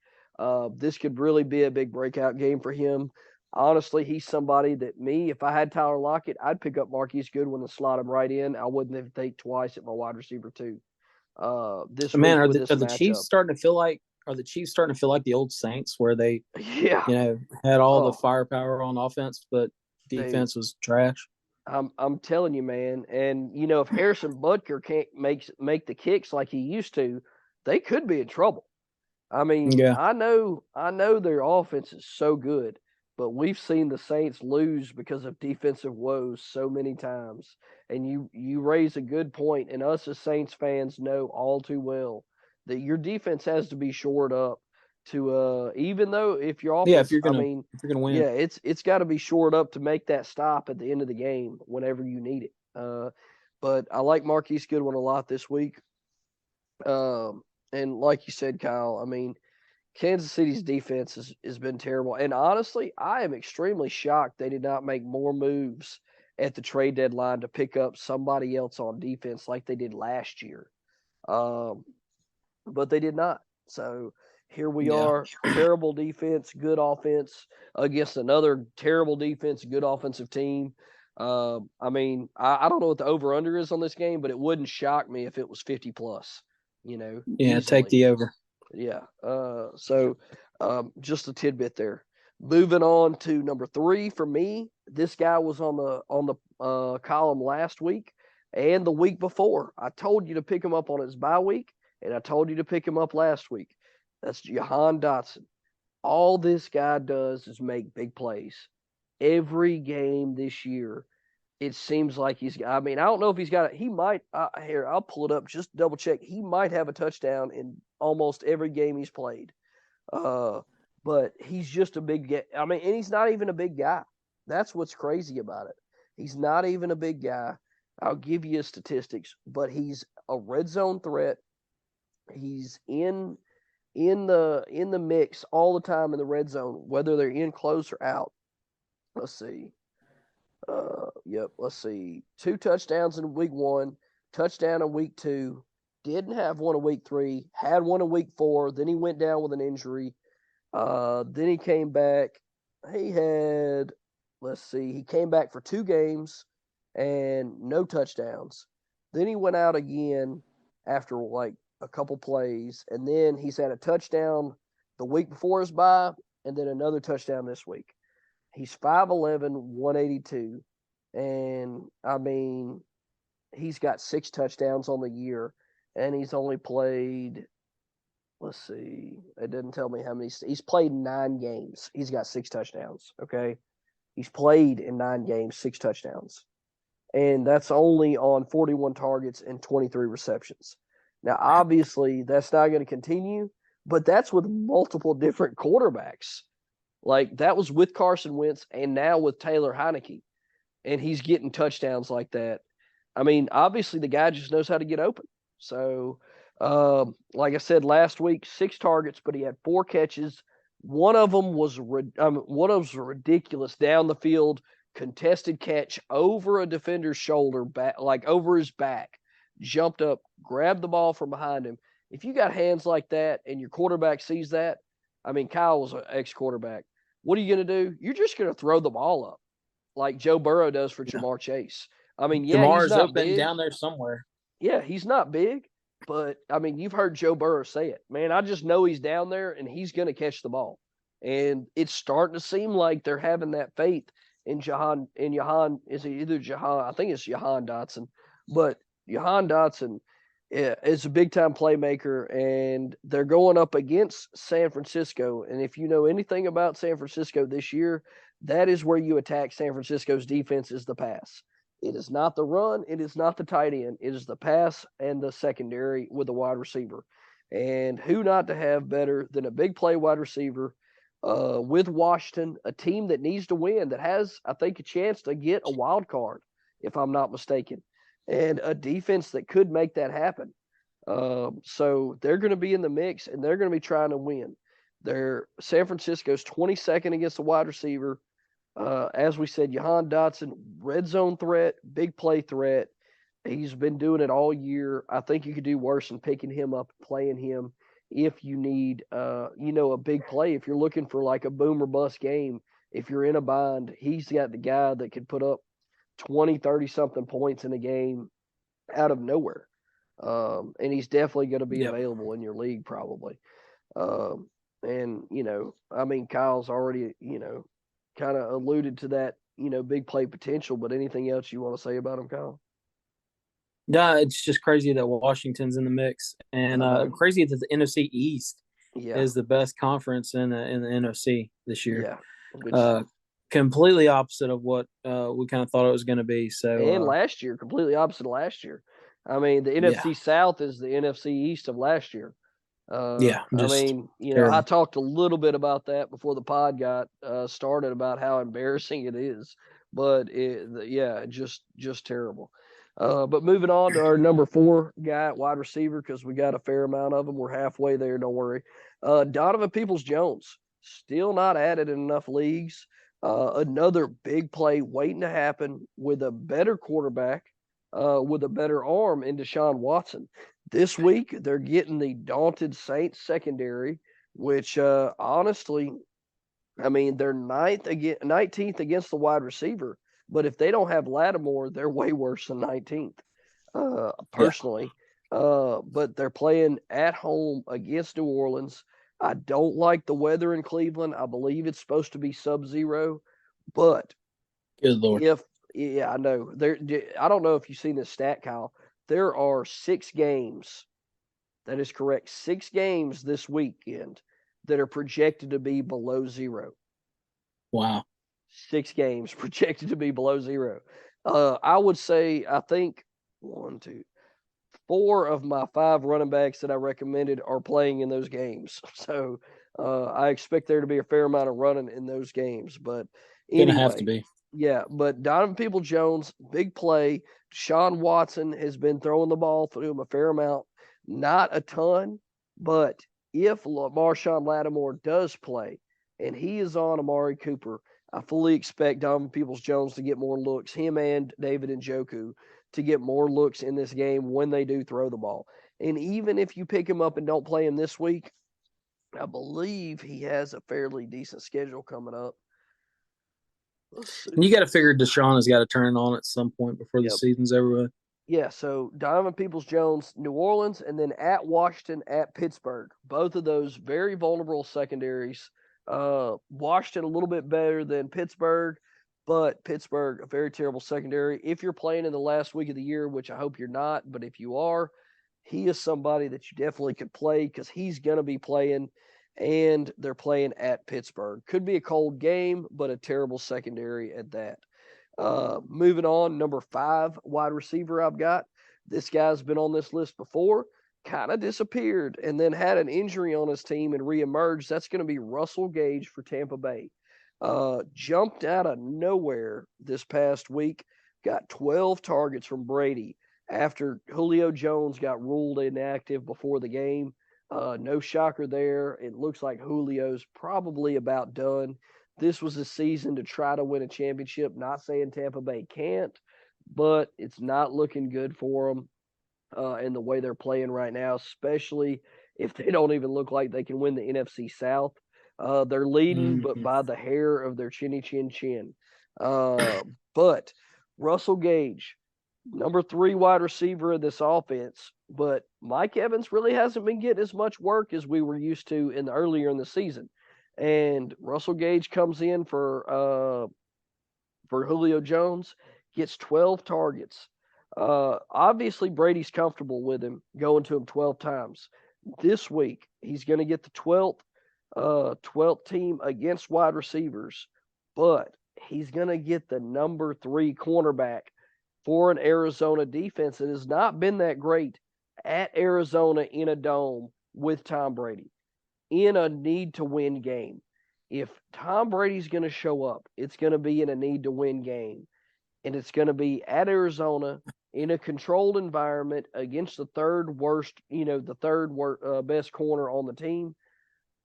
This could really be a big breakout game for him. Honestly, he's somebody that if I had Tyler Lockett, I'd pick up Marquise Goodwin and slot him right in. I wouldn't have to think twice at my wide receiver too. Are the Chiefs starting to feel like the old Saints, where they had all the firepower on offense, but defense was trash? I'm telling you, man. And if Harrison Butker can't make the kicks like he used to, they could be in trouble. I mean, I know their offense is so good, but we've seen the Saints lose because of defensive woes so many times. And you raise a good point, and us as Saints fans know all too well that your defense has to be shored up to even though if your offense, if you're gonna win, it's got to be shored up to make that stop at the end of the game whenever you need it. But I like Marquise Goodwin a lot this week. And like you said, Kyle, I mean, Kansas City's defense has been terrible. And honestly, I am extremely shocked they did not make more moves at the trade deadline to pick up somebody else on defense like they did last year. But they did not. So here we are, terrible defense, good offense against another terrible defense, good offensive team. I mean, I don't know what the over-under is on this game, but it wouldn't shock me if it was 50 plus, Yeah, easily. take the over. Yeah. So just a tidbit there. Moving on to number 3 for me. This guy was on the column last week and the week before. I told you to pick him up on his bye week, and I told you to pick him up last week. That's Jahan Dotson. All this guy does is make big plays. Every game this year, it seems like I don't know if he's got it. He might, here, I'll pull it up, just double check. He might have a touchdown in almost every game he's played. But he's just a big guy. And he's not even a big guy. That's what's crazy about it. He's not even a big guy. I'll give you his statistics, but he's a red zone threat. He's in the mix all the time in the red zone, whether they're in close or out. Let's see. Let's see. 2 touchdowns in week 1, touchdown in week 2, didn't have one in week 3, had one in week 4, then he went down with an injury. Then he came back. He came back for 2 games and no touchdowns. Then he went out again after a couple plays, and then he's had a touchdown the week before his bye and then another touchdown this week. He's 5'11", 182, and he's got 6 touchdowns on the year, and he's only played, let's see, it didn't tell me how many. He's played 9 games. He's got 6 touchdowns, okay? He's played in 9 games, 6 touchdowns, and that's only on 41 targets and 23 receptions. Now, obviously, that's not going to continue, but that's with multiple different quarterbacks. Like, that was with Carson Wentz and now with Taylor Heineke, and he's getting touchdowns like that. Obviously, the guy just knows how to get open. So, like I said last week, 6 targets, but he had 4 catches. One of them was ridiculous down the field, contested catch over a defender's shoulder, over his back, jumped up, grabbed the ball from behind him. If you got hands like that and your quarterback sees that, Kyle was an ex-quarterback. What are you going to do? You're just going to throw the ball up like Joe Burrow does for Jamar Chase. Jamar's open big down there somewhere. Yeah, he's not big, But, I mean, you've heard Joe Burrow say it. Man, I just know he's down there and he's going to catch the ball. And it's starting to seem like they're having that faith in Jahan. Is it either Jahan? I think it's Jahan Dotson. But Jahan Dotson is a big-time playmaker, and they're going up against San Francisco. And if you know anything about San Francisco this year, that is where you attack San Francisco's defense is the pass. It is not the run. It is not the tight end. It is the pass and the secondary with the wide receiver. And who not to have better than a big play wide receiver with Washington, a team that needs to win, that has, I think, a chance to get a wild card, if I'm not mistaken, and a defense that could make that happen. So they're going to be in the mix, and they're going to be trying to win. San Francisco's 22nd against the wide receiver. As we said, Jahan Dotson, red zone threat, big play threat. He's been doing it all year. I think you could do worse than picking him up, playing him if you need, a big play. If you're looking for like a boom or bust game, if you're in a bind, he's got the guy that could put up 20, 30-something points in a game out of nowhere. And he's definitely going to be available in your league probably. Kyle's already, kind of alluded to that, big play potential, but anything else you want to say about him, Kyle? Yeah, it's just crazy that Washington's in the mix, and crazy that the NFC East is the best conference in the NFC this year. Yeah. Completely opposite of what we kind of thought it was going to be. So last year, completely opposite of last year. I mean, the NFC South is the NFC East of last year. I talked a little bit about that before the pod got started about how embarrassing it is, but just terrible. But moving on to our number 4 guy at wide receiver, because we got a fair amount of them. We're halfway there, don't worry. Donovan Peoples-Jones, still not added in enough leagues. Another big play waiting to happen with a better quarterback, with a better arm in Deshaun Watson. This week, they're getting the daunted Saints secondary, which honestly, I mean, they're 19th against the wide receiver. But if they don't have Lattimore, they're way worse than 19th, personally. But they're playing at home against New Orleans. I don't like the weather in Cleveland. I believe it's supposed to be sub-zero. But good Lord. I know. I don't know if you've seen this stat, Kyle. There are 6 games. That is correct. 6 games this weekend that are projected to be below 0. Wow. 6 games projected to be below 0. I would say, I think 4 of my 5 running backs that I recommended are playing in those games. So I expect there to be a fair amount of running in those games. But anyway, gonna have to be. Yeah, but Donovan Peoples-Jones, big play. Deshaun Watson has been throwing the ball through him a fair amount. Not a ton, but if Marshawn Lattimore does play and he is on Amari Cooper, I fully expect Donovan Peoples-Jones to get more looks, him and David Njoku, to get more looks in this game when they do throw the ball. And even if you pick him up and don't play him this week, I believe he has a fairly decent schedule coming up. You got to figure Deshaun has got to turn on at some point before the season's over with. Yeah, so Donovan Peoples-Jones, New Orleans, and then at Washington, at Pittsburgh. Both of those very vulnerable secondaries. Washington a little bit better than Pittsburgh, but Pittsburgh a very terrible secondary. If you're playing in the last week of the year, which I hope you're not, but if you are, he is somebody that you definitely could play because he's going to be playing, and they're playing at Pittsburgh. Could be a cold game, but a terrible secondary at that. Moving on, number 5 wide receiver I've got. This guy's been on this list before, kind of disappeared, and then had an injury on his team and reemerged. That's going to be Russell Gage for Tampa Bay. Jumped out of nowhere this past week, got 12 targets from Brady after Julio Jones got ruled inactive before the game. No shocker there. It looks like Julio's probably about done. This was a season to try to win a championship. Not saying Tampa Bay can't, but it's not looking good for them in the way they're playing right now, especially if they don't even look like they can win the NFC South. They're leading, but by the hair of their chinny chin chin. But Russell Gage, number 3 wide receiver in this offense, but Mike Evans really hasn't been getting as much work as we were used to earlier in the season. And Russell Gage comes in for Julio Jones, gets 12 targets. Obviously, Brady's comfortable with him going to him 12 times. This week, he's going to get the 12th team against wide receivers, but he's going to get the number 3 cornerback for an Arizona defense that has not been that great at Arizona in a dome with Tom Brady in a need-to-win game. If Tom Brady's going to show up, it's going to be in a need-to-win game, and it's going to be at Arizona in a controlled environment against the third best corner on the team.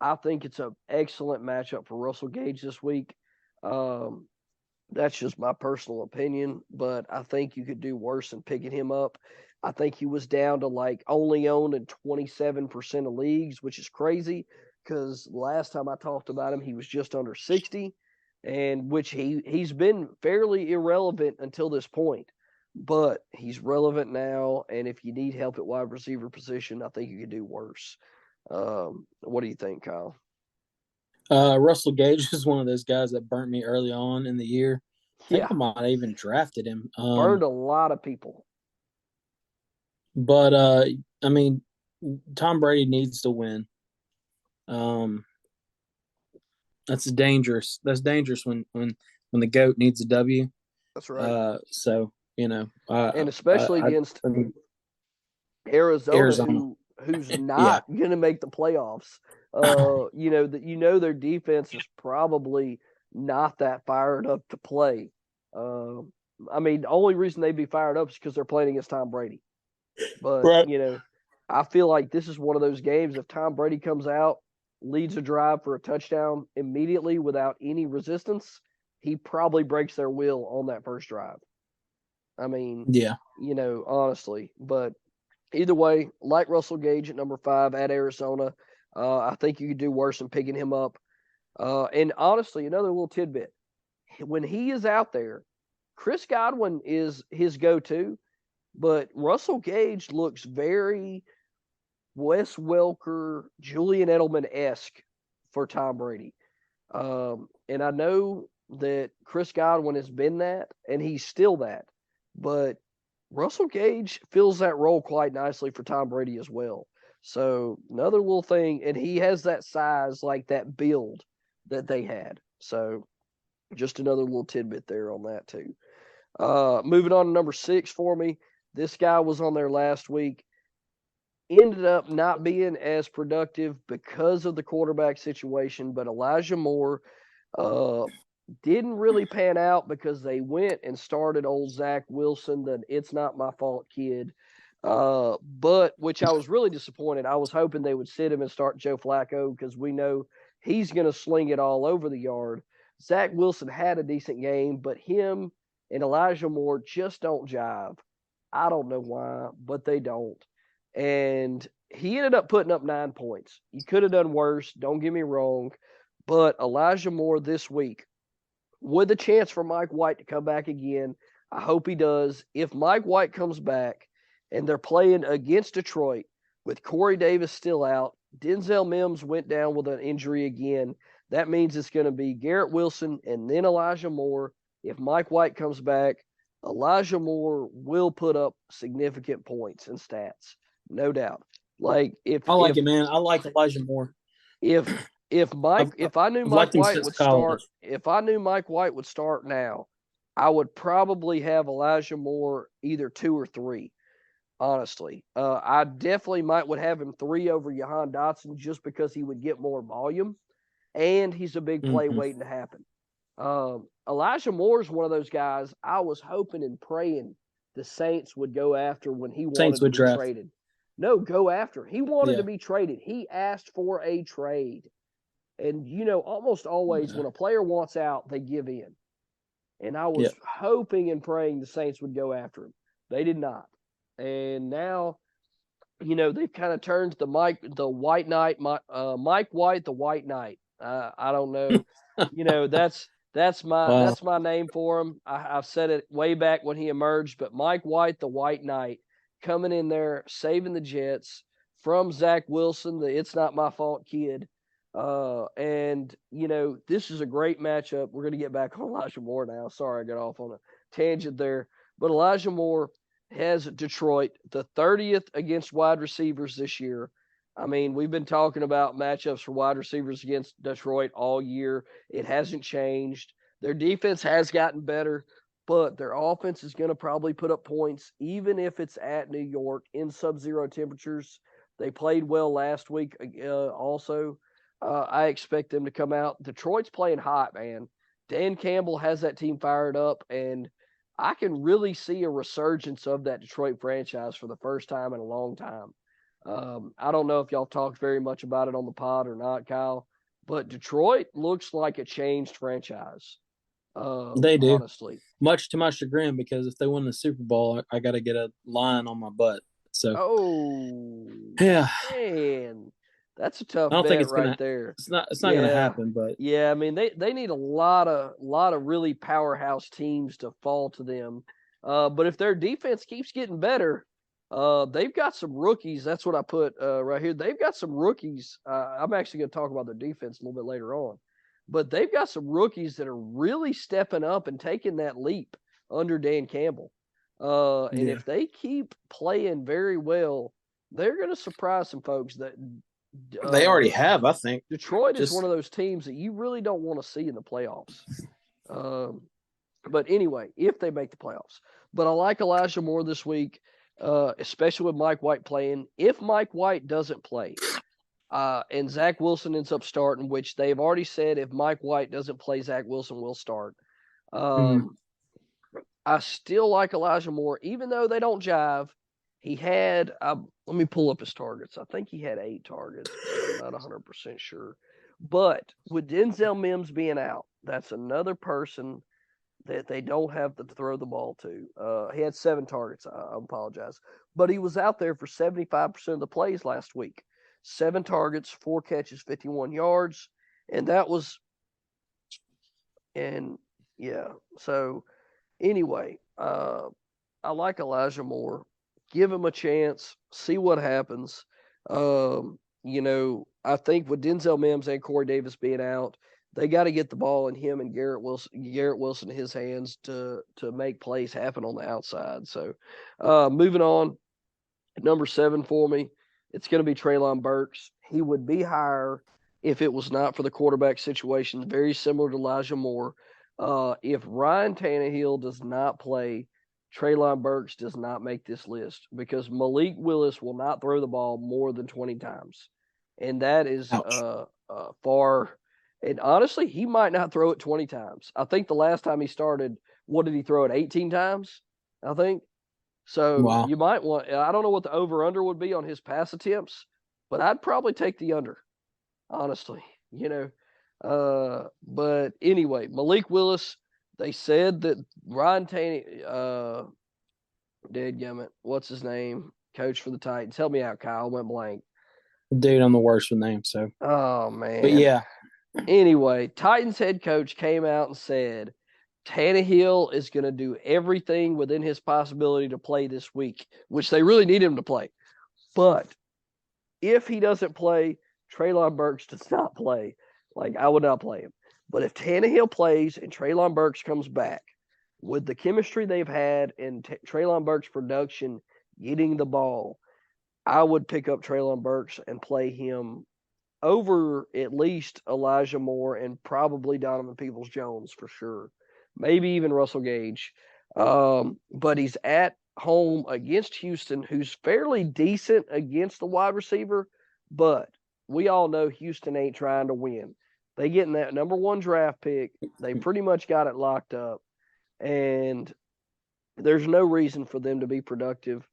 I think it's an excellent matchup for Russell Gage this week. That's just my personal opinion, but I think you could do worse than picking him up. I think he was down to only owned in 27% of leagues, which is crazy because last time I talked about him, he was just under 60, and which he's been fairly irrelevant until this point. But he's relevant now, and if you need help at wide receiver position, I think you could do worse. What do you think, Kyle? Russell Gage is one of those guys that burnt me early on in the year. I think I might have even drafted him. Burned a lot of people. But, I mean, Tom Brady needs to win. That's dangerous. That's dangerous when the GOAT needs a W. That's right. So, and especially against Arizona. Who's not going to make the playoffs. Their defense is probably not that fired up to play. The only reason they'd be fired up is because they're playing against Tom Brady. But, right. I feel like this is one of those games. If Tom Brady comes out, leads a drive for a touchdown immediately without any resistance, he probably breaks their will on that first drive. Honestly. But either way, like Russell Gage at number 5 at Arizona, I think you could do worse than picking him up. And honestly, another little tidbit. When he is out there, Chris Godwin is his go-to, but Russell Gage looks very Wes Welker, Julian Edelman-esque for Tom Brady. And I know that Chris Godwin has been that, and he's still that. But Russell Gage fills that role quite nicely for Tom Brady as well. So another little thing, and he has that size, like that build that they had. So just another little tidbit there on that too. Moving on to number 6 for me. This guy was on there last week. Ended up not being as productive because of the quarterback situation, but Elijah Moore didn't really pan out because they went and started old Zach Wilson, the "it's not my fault" kid. But which I was really disappointed. I was hoping they would sit him and start Joe Flacco because we know he's going to sling it all over the yard. Zach Wilson had a decent game, but him and Elijah Moore just don't jive. I don't know why, but they don't. And he ended up putting up 9 points. He could have done worse, don't get me wrong. But Elijah Moore this week, with a chance for Mike White to come back again, I hope he does. If Mike White comes back and they're playing against Detroit with Corey Davis still out, Denzel Mims went down with an injury again, that means it's going to be Garrett Wilson and then Elijah Moore. If Mike White comes back, Elijah Moore will put up significant points and stats, no doubt. I like it, man. I like Elijah Moore. If I knew Mike White would start now, I would probably have Elijah Moore either 2 or 3. Honestly, I definitely would have him 3 over Jahan Dotson just because he would get more volume, and he's a big play waiting to happen. Elijah Moore is one of those guys I was hoping and praying the Saints would go after when he wanted to be traded. No, go after. He wanted to be traded. He asked for a trade. And, almost always when a player wants out, they give in. And I was hoping and praying the Saints would go after him. They did not. And now, they've kind of turned Mike White, the White Knight. I don't know. That's my name for him. I've said it way back when he emerged, but Mike White, the White Knight, coming in there, saving the Jets from Zach Wilson, the "it's not my fault" kid. And, this is a great matchup. We're going to get back on Elijah Moore now. Sorry, I got off on a tangent there. But Elijah Moore has Detroit, the 30th against wide receivers this year. I mean, we've been talking about matchups for wide receivers against Detroit all year. It hasn't changed. Their defense has gotten better, but their offense is going to probably put up points, even if it's at New York in sub-zero temperatures. They played well last week also. I expect them to come out. Detroit's playing hot, man. Dan Campbell has that team fired up, and I can really see a resurgence of that Detroit franchise for the first time in a long time. I don't know if y'all talked very much about it on the pod or not, Kyle, but Detroit looks like a changed franchise. They do. Honestly. Much to my chagrin, because if they win the Super Bowl, I got to get a line on my butt. So, yeah, man. That's a tough I don't bet think it's right there. It's not going to happen, but yeah, I mean they need a lot of really powerhouse teams to fall to them. But if their defense keeps getting better, they've got some rookies. That's what I put right here. They've got some rookies. I'm actually going to talk about their defense a little bit later on, but they've got some rookies that are really stepping up and taking that leap under Dan Campbell. And if they keep playing very well, they're going to surprise some folks that. They already have, I think. Detroit is one of those teams that you really don't want to see in the playoffs. But anyway, if they make the playoffs. But I like Elijah Moore this week, especially with Mike White playing. If Mike White doesn't play and Zach Wilson ends up starting, which they've already said if Mike White doesn't play, Zach Wilson will start. I still like Elijah Moore, even though they don't jive. He had, let me pull up his targets. I think he had 8 targets. I'm not 100% sure. But with Denzel Mims being out, that's another person that they don't have to throw the ball to. He had 7 targets. I apologize. But he was out there for 75% of the plays last week. 7 targets, 4 catches, 51 yards. And that was, so anyway, I like Elijah Moore. Give him a chance, see what happens. I think with Denzel Mims and Corey Davis being out, they got to get the ball in him and Garrett Wilson in his hands to make plays happen on the outside. So, moving on, number 7 for me, it's going to be Treylon Burks. He would be higher if it was not for the quarterback situation, very similar to Elijah Moore. If Ryan Tannehill does not play, Treylon Burks does not make this list because Malik Willis will not throw the ball more than 20 times. And that is far. And honestly, he might not throw it 20 times. I think the last time he started, what did he throw it? 18 times, I think. So You might want, I don't know what the over-under would be on his pass attempts, but I'd probably take the under, honestly, But anyway, Malik Willis, they said that Ryan Tannehill, dadgummit, what's his name? Coach for the Titans. Help me out, Kyle. Went blank. Dude, I'm the worst with names, so. Oh, man. But yeah. Anyway, Titans head coach came out and said Tannehill is going to do everything within his possibility to play this week, which they really need him to play. But if he doesn't play, Treylon Burks does not play. Like, I would not play him. But if Tannehill plays and Treylon Burks comes back, with the chemistry they've had and Treylon Burks' production getting the ball, I would pick up Treylon Burks and play him over at least Elijah Moore and probably Donovan Peoples-Jones for sure. Maybe even Russell Gage. But he's at home against Houston, who's fairly decent against the wide receiver, but we all know Houston ain't trying to win. They getting that number 1 draft pick. They pretty much got it locked up, and there's no reason for them to be productive.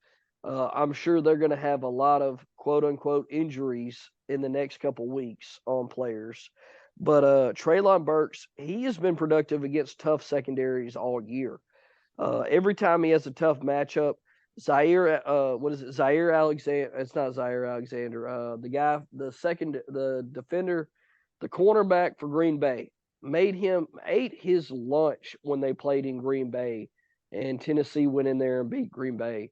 I'm sure they're going to have a lot of quote-unquote injuries in the next couple weeks on players. But Treylon Burks, he has been productive against tough secondaries all year. Every time he has a tough matchup, Zaire Alexander. It's not Zaire Alexander. The defender, the cornerback for Green Bay, ate his lunch when they played in Green Bay, and Tennessee went in there and beat Green Bay.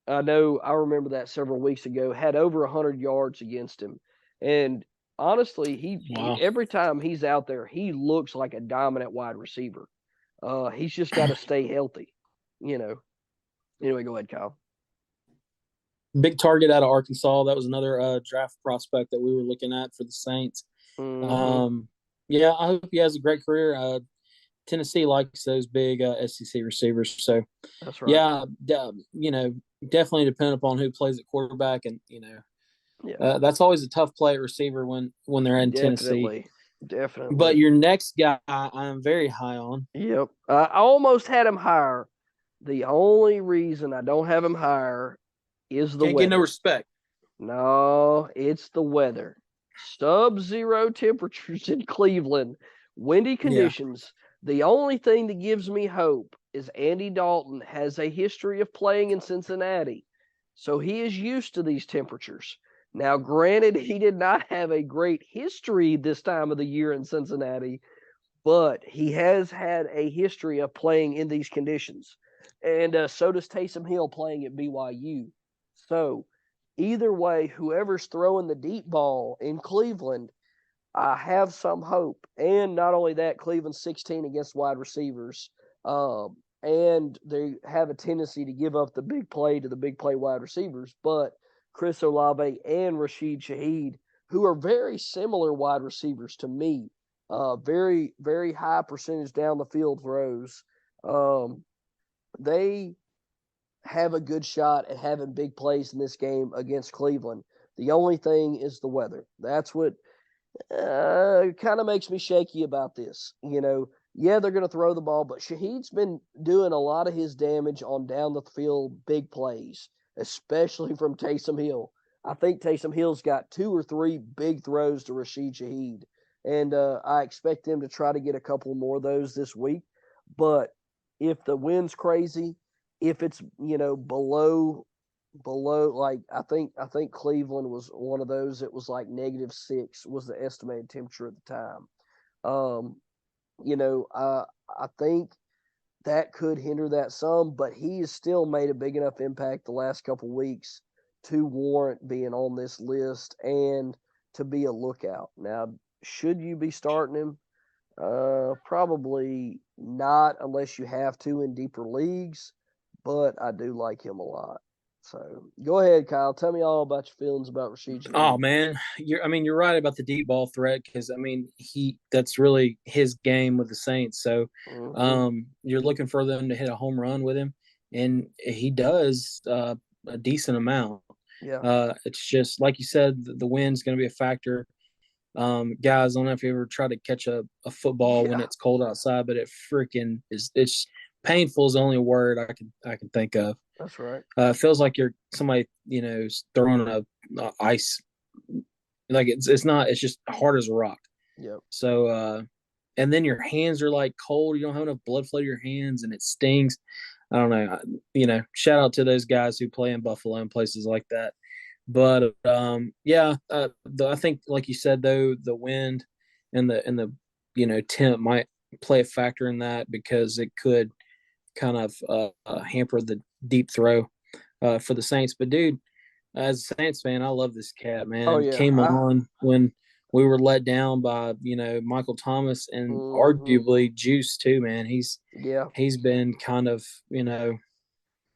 I know I remember that several weeks ago, had over 100 yards against him. And honestly, every time he's out there, he looks like a dominant wide receiver. He's just got to stay healthy, you know. Anyway, go ahead, Kyle. Big target out of Arkansas. That was another draft prospect that we were looking at for the Saints. Mm-hmm. Yeah, I hope he has a great career. Tennessee likes those big SEC receivers. So, that's right. Yeah, definitely depend upon who plays at quarterback. And, that's always a tough play at receiver when they're in Tennessee. Definitely. But your next guy I'm very high on. Yep. I almost had him higher. The only reason I don't have him higher is the Can't weather. get no respect. No, it's the weather. Sub-zero temperatures in Cleveland, windy conditions. Yeah. The only thing that gives me hope is Andy Dalton has a history of playing in Cincinnati, so he is used to these temperatures. Now, granted, he did not have a great history this time of the year in Cincinnati, but he has had a history of playing in these conditions. And so does Taysom Hill playing at BYU. So either way, whoever's throwing the deep ball in Cleveland, I have some hope. And not only that, Cleveland's 16 against wide receivers. And they have a tendency to give up the big play to the big play wide receivers. But Chris Olave and Rashid Shaheed, who are very similar wide receivers to me, very, very high percentage down the field throws. They have a good shot at having big plays in this game against Cleveland. The only thing is the weather. That's what kind of makes me shaky about this. Yeah, they're going to throw the ball, but Shaheed's been doing a lot of his damage on down the field big plays, especially from Taysom Hill. I think Taysom Hill's got 2 or 3 big throws to Rashid Shaheed, and I expect them to try to get a couple more of those this week. But if the wind's crazy, if it's below, like I think Cleveland was one of those. It was like -6 was the estimated temperature at the time. I think that could hinder that some, but he has still made a big enough impact the last couple weeks to warrant being on this list and to be a lookout. Now, should you be starting him? Probably not unless you have to in deeper leagues, but I do like him a lot. So go ahead, Kyle. Tell me all about your feelings about Rashid Shaheed. Oh man, you're right about the deep ball threat because that's really his game with the Saints. So, you're looking for them to hit a home run with him, and he does a decent amount. Yeah. It's just like you said, the wind's going to be a factor. Guys, I don't know if you ever try to catch a football when it's cold outside, but it freaking is. It's painful is the only word I can think of. That's right. It feels like you're somebody, throwing a ice. Like it's not. It's just hard as a rock. Yep. So, and then your hands are like cold. You don't have enough blood flow to your hands, and it stings. I don't know. Shout out to those guys who play in Buffalo and places like that. But I think, like you said, though, the wind and the temp might play a factor in that because it could kind of hamper the deep throw for the Saints. But dude, as a Saints fan, I love this cat, man. Oh, yeah. Came on when we were let down by Michael Thomas and arguably Juice too, man. He's been kind of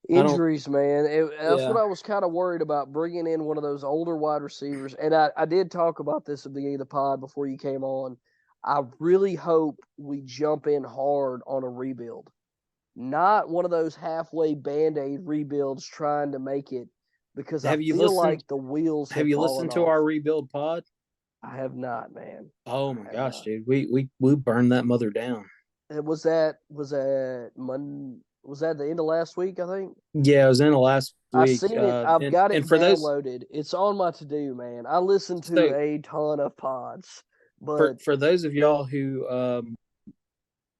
injuries, man. That's what I was kind of worried about, bringing in one of those older wide receivers. And I did talk about this at the beginning of the pod before you came on. I really hope we jump in hard on a rebuild. Not one of those halfway Band-Aid rebuilds trying to make it, because I feel like the wheels have you listened to our rebuild pod? I have not, man. Oh my gosh, dude. We burned that mother down. Was that Monday? Was that the end of last week, I think? Yeah, it was in the last week. I've seen it. I've got it downloaded. It's on my to-do, man. I listen to a ton of pods. But for those of y'all who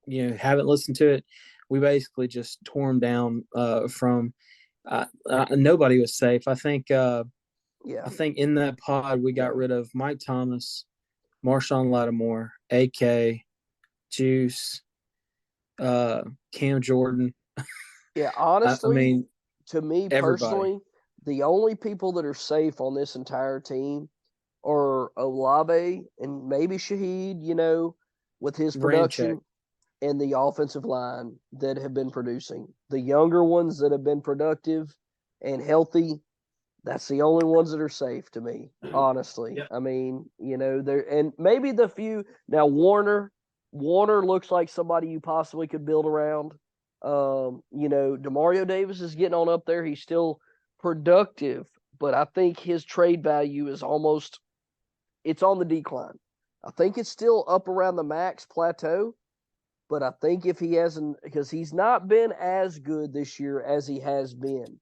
haven't listened to it, we basically just tore them down from nobody was safe. I think in that pod we got rid of Mike Thomas, Marshawn Lattimore, AK, Juice, Cam Jordan. Yeah, honestly, to me personally, the only people that are safe on this entire team are Olave and maybe Shaheed, with his production, and the offensive line that have been producing. The younger ones that have been productive and healthy, that's the only ones that are safe to me, honestly. Yep. I mean, there, and maybe the few now. Warner looks like somebody you possibly could build around. DeMario Davis is getting on up there. He's still productive, but I think his trade value is it's on the decline. I think it's still up around the max plateau, but I think if he hasn't, because he's not been as good this year as he has been.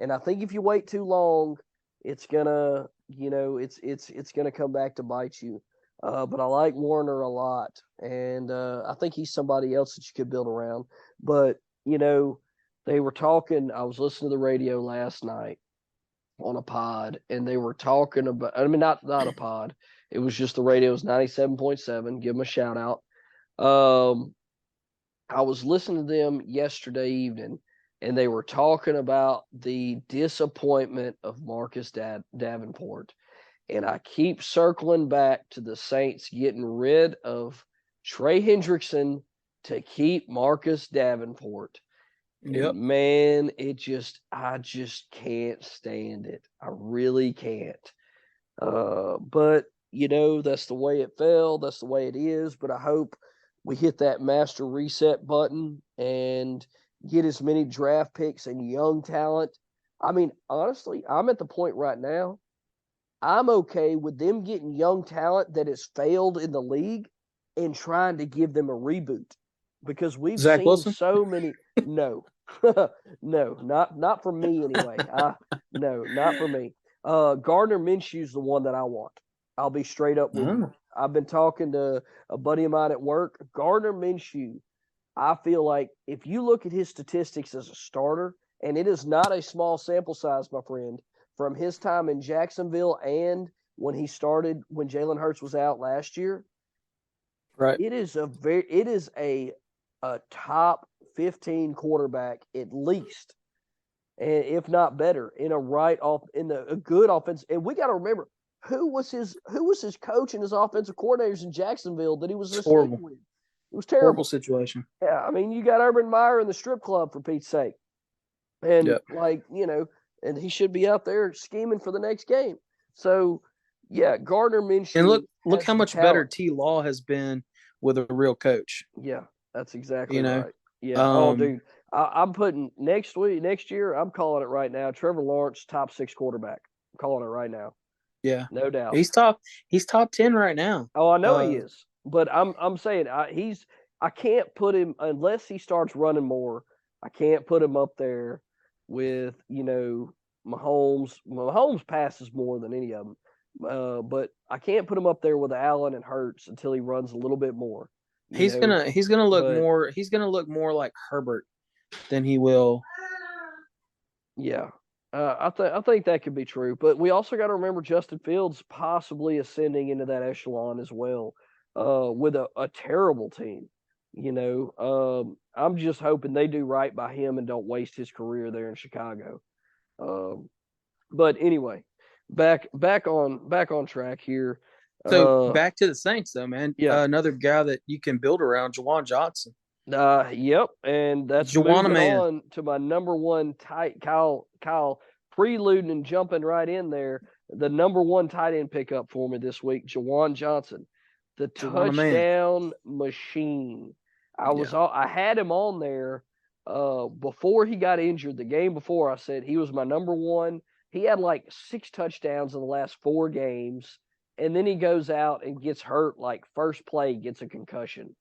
And I think if you wait too long, it's gonna, it's gonna come back to bite you. But I like Warner a lot, and I think he's somebody else that you could build around. But they were talking. I was listening to the radio last night on a pod, and they were talking about. I mean, not a pod. It was just the radio. It was 97.7. Give them a shout out. I was listening to them yesterday evening, and they were talking about the disappointment of Marcus Davenport. And I keep circling back to the Saints getting rid of Trey Hendrickson to keep Marcus Davenport. Yep. And man, I just can't stand it. I really can't. But, that's the way it fell. That's the way it is. But I hope we hit that master reset button and get as many draft picks and young talent. I mean, honestly, I'm at the point right now, I'm okay with them getting young talent that has failed in the league and trying to give them a reboot, because we've Zach seen Wilson? so many. No, no, not for me anyway. No, not for me. Gardner Minshew's the one that I want. I'll be straight up with you. I've been talking to a buddy of mine at work. Gardner Minshew, I feel like if you look at his statistics as a starter, and it is not a small sample size, my friend, from his time in Jacksonville and when he started, when Jalen Hurts was out last year, right? It is a top 15 quarterback at least, and if not better, in a good offense. And we got to remember who was his coach and his offensive coordinators in Jacksonville that he was horrible with. It was terrible. Horrible situation. Yeah, I mean, you got Urban Meyer in the strip club, for Pete's sake, and and he should be out there scheming for the next game. So, yeah, Gardner Minshew. And look how much better T. Law has been with a real coach. Yeah, that's exactly right. Yeah. Dude, I'm putting next year, I'm calling it right now. Trevor Lawrence, top 6 quarterback. I'm calling it right now. Yeah, no doubt. He's top 10 right now. Oh, I know he is. But I'm saying I can't put him unless he starts running more. I can't put him up there with Mahomes. Mahomes passes more than any of them, but I can't put him up there with Allen and Hurts until he runs a little bit more. He's gonna look more like Herbert than he will. Yeah, I think that could be true. But we also got to remember Justin Fields possibly ascending into that echelon as well, with a terrible team. I'm just hoping they do right by him and don't waste his career there in Chicago. But anyway, back on track here. So back to the Saints, though, man. Yeah, another guy that you can build around, Juwan Johnson. Yep, and that's Juwan moving on to my number one tight Kyle preluding and jumping right in there. The number one tight end pickup for me this week, Juwan Johnson, the touchdown machine. I had him on there before he got injured. The game before, I said he was my number one. He had like 6 touchdowns in the last 4 games, and then he goes out and gets hurt. Like first play, gets a concussion,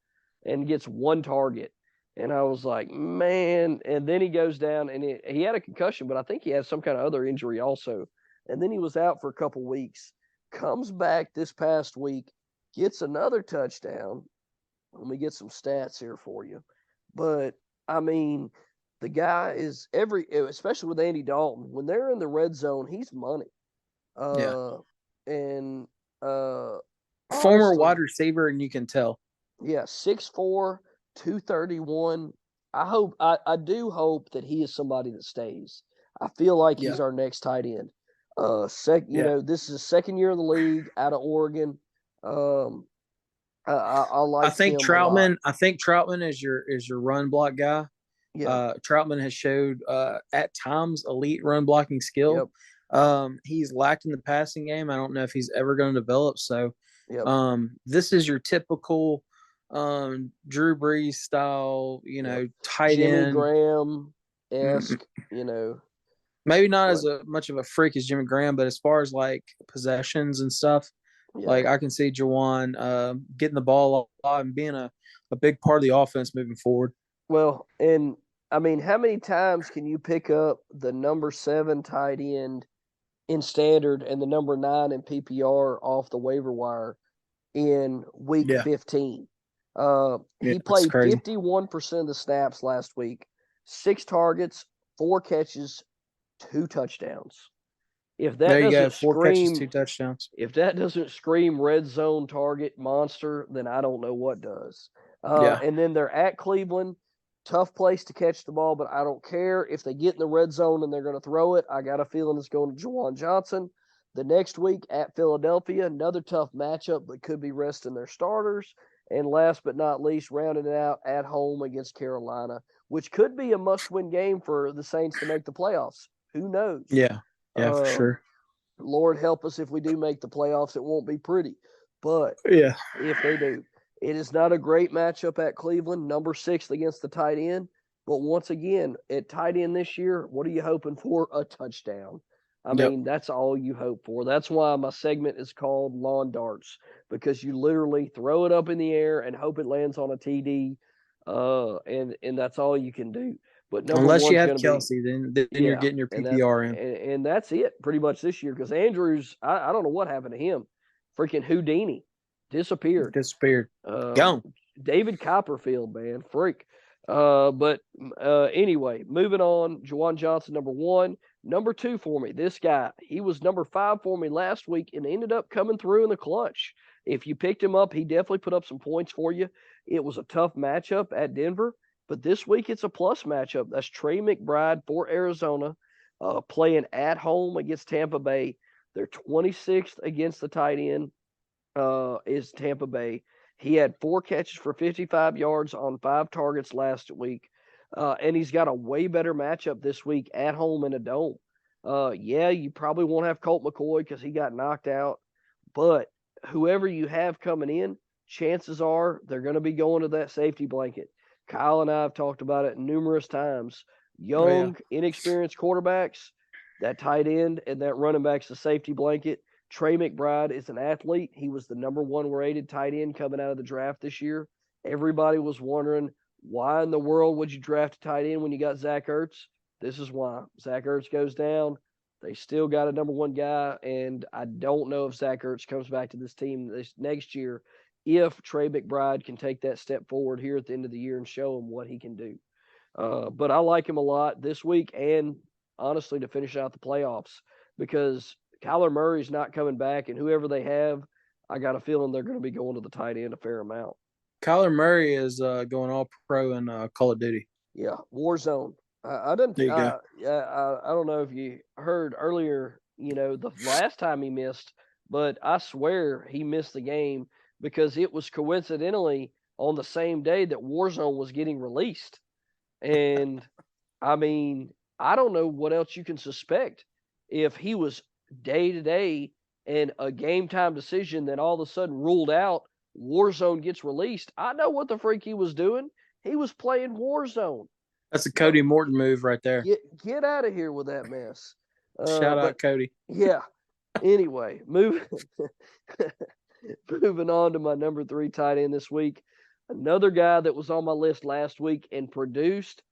and gets 1 target. And I was like, man. And then he goes down, and he had a concussion, but I think he had some kind of other injury also. And then he was out for a couple weeks. Comes back this past week, gets another touchdown. Let me get some stats here for you. But, I mean, the guy is especially with Andy Dalton, when they're in the red zone, he's money. And former wide receiver, and you can tell. Yeah, 6'4", 231. I do hope that he is somebody that stays. I feel like he's our next tight end. This is his second year in the league out of Oregon. I like. I think Troutman. I think Troutman is your run block guy. Yeah. Troutman has showed at times elite run blocking skill. Yep. He's lacked in the passing game. I don't know if he's ever going to develop. So, Yep. This is your typical Drew Brees style, tight Jimmy end. Graham-esque, Maybe not as much of a freak as Jimmy Graham, but as far as like possessions and stuff, like I can see Juwan getting the ball a lot and being a big part of the offense moving forward. Well, and I mean, how many times can you pick up the number 7 tight end in standard and the number 9 in PPR off the waiver wire in week 15? He played 51% of the snaps last week, 6 targets, 4 catches, 2 touchdowns. If that doesn't 4 catches, 2 touchdowns. If that doesn't scream red zone target monster, then I don't know what does. And then they're at Cleveland. Tough place to catch the ball, but I don't care. If they get in the red zone and they're going to throw it, I got a feeling it's going to Juwan Johnson. The next week at Philadelphia, another tough matchup, but could be resting their starters. And last but not least, rounding it out at home against Carolina, which could be a must-win game for the Saints to make the playoffs. Who knows? Yeah, for sure. Lord help us if we do make the playoffs. It won't be pretty. But if they do. It is not a great matchup at Cleveland, number 6 against the tight end. But once again, at tight end this year, what are you hoping for? A touchdown. I mean, that's all you hope for. That's why my segment is called Lawn Darts, because you literally throw it up in the air and hope it lands on a TD, and that's all you can do. But unless you have Kelsey, then you're getting your PPR in. And that's it pretty much this year, because Andrews, I don't know what happened to him. Freaking Houdini. Disappeared. Gone. David Copperfield, man. Freak. But anyway, moving on. Juwan Johnson, number 1. Number 2 for me, this guy. He was number 5 for me last week and ended up coming through in the clutch. If you picked him up, he definitely put up some points for you. It was a tough matchup at Denver, but this week it's a plus matchup. That's Trey McBride for Arizona, playing at home against Tampa Bay. They're 26th against the tight end. Is Tampa Bay. He had 4 catches for 55 yards on 5 targets last week. And he's got a way better matchup this week at home in a dome. You probably won't have Colt McCoy because he got knocked out. But whoever you have coming in, chances are they're going to be going to that safety blanket. Kyle and I have talked about it numerous times. Young, inexperienced quarterbacks, that tight end and that running back's the safety blanket. Trey McBride is an athlete. He was the number 1 rated tight end coming out of the draft this year. Everybody was wondering, why in the world would you draft a tight end when you got Zach Ertz? This is why. Zach Ertz goes down. They still got a number 1 guy, and I don't know if Zach Ertz comes back to this team this next year if Trey McBride can take that step forward here at the end of the year and show him what he can do. But I like him a lot this week and, honestly, to finish out the playoffs, because Kyler Murray's not coming back, and whoever they have, I got a feeling they're going to be going to the tight end a fair amount. Kyler Murray is going all pro in Call of Duty. Yeah, Warzone. I don't know if you heard earlier, the last time he missed, but I swear he missed the game because it was coincidentally on the same day that Warzone was getting released. And, I mean, I don't know what else you can suspect. If he was day-to-day and a game-time decision that all of a sudden ruled out, Warzone gets released, I know what the freak he was doing. He was playing Warzone. That's a Cody Morton move right there. Get out of here with that mess. Shout out Cody. Yeah. Anyway, moving on to my number 3 tight end this week. Another guy that was on my list last week and produced,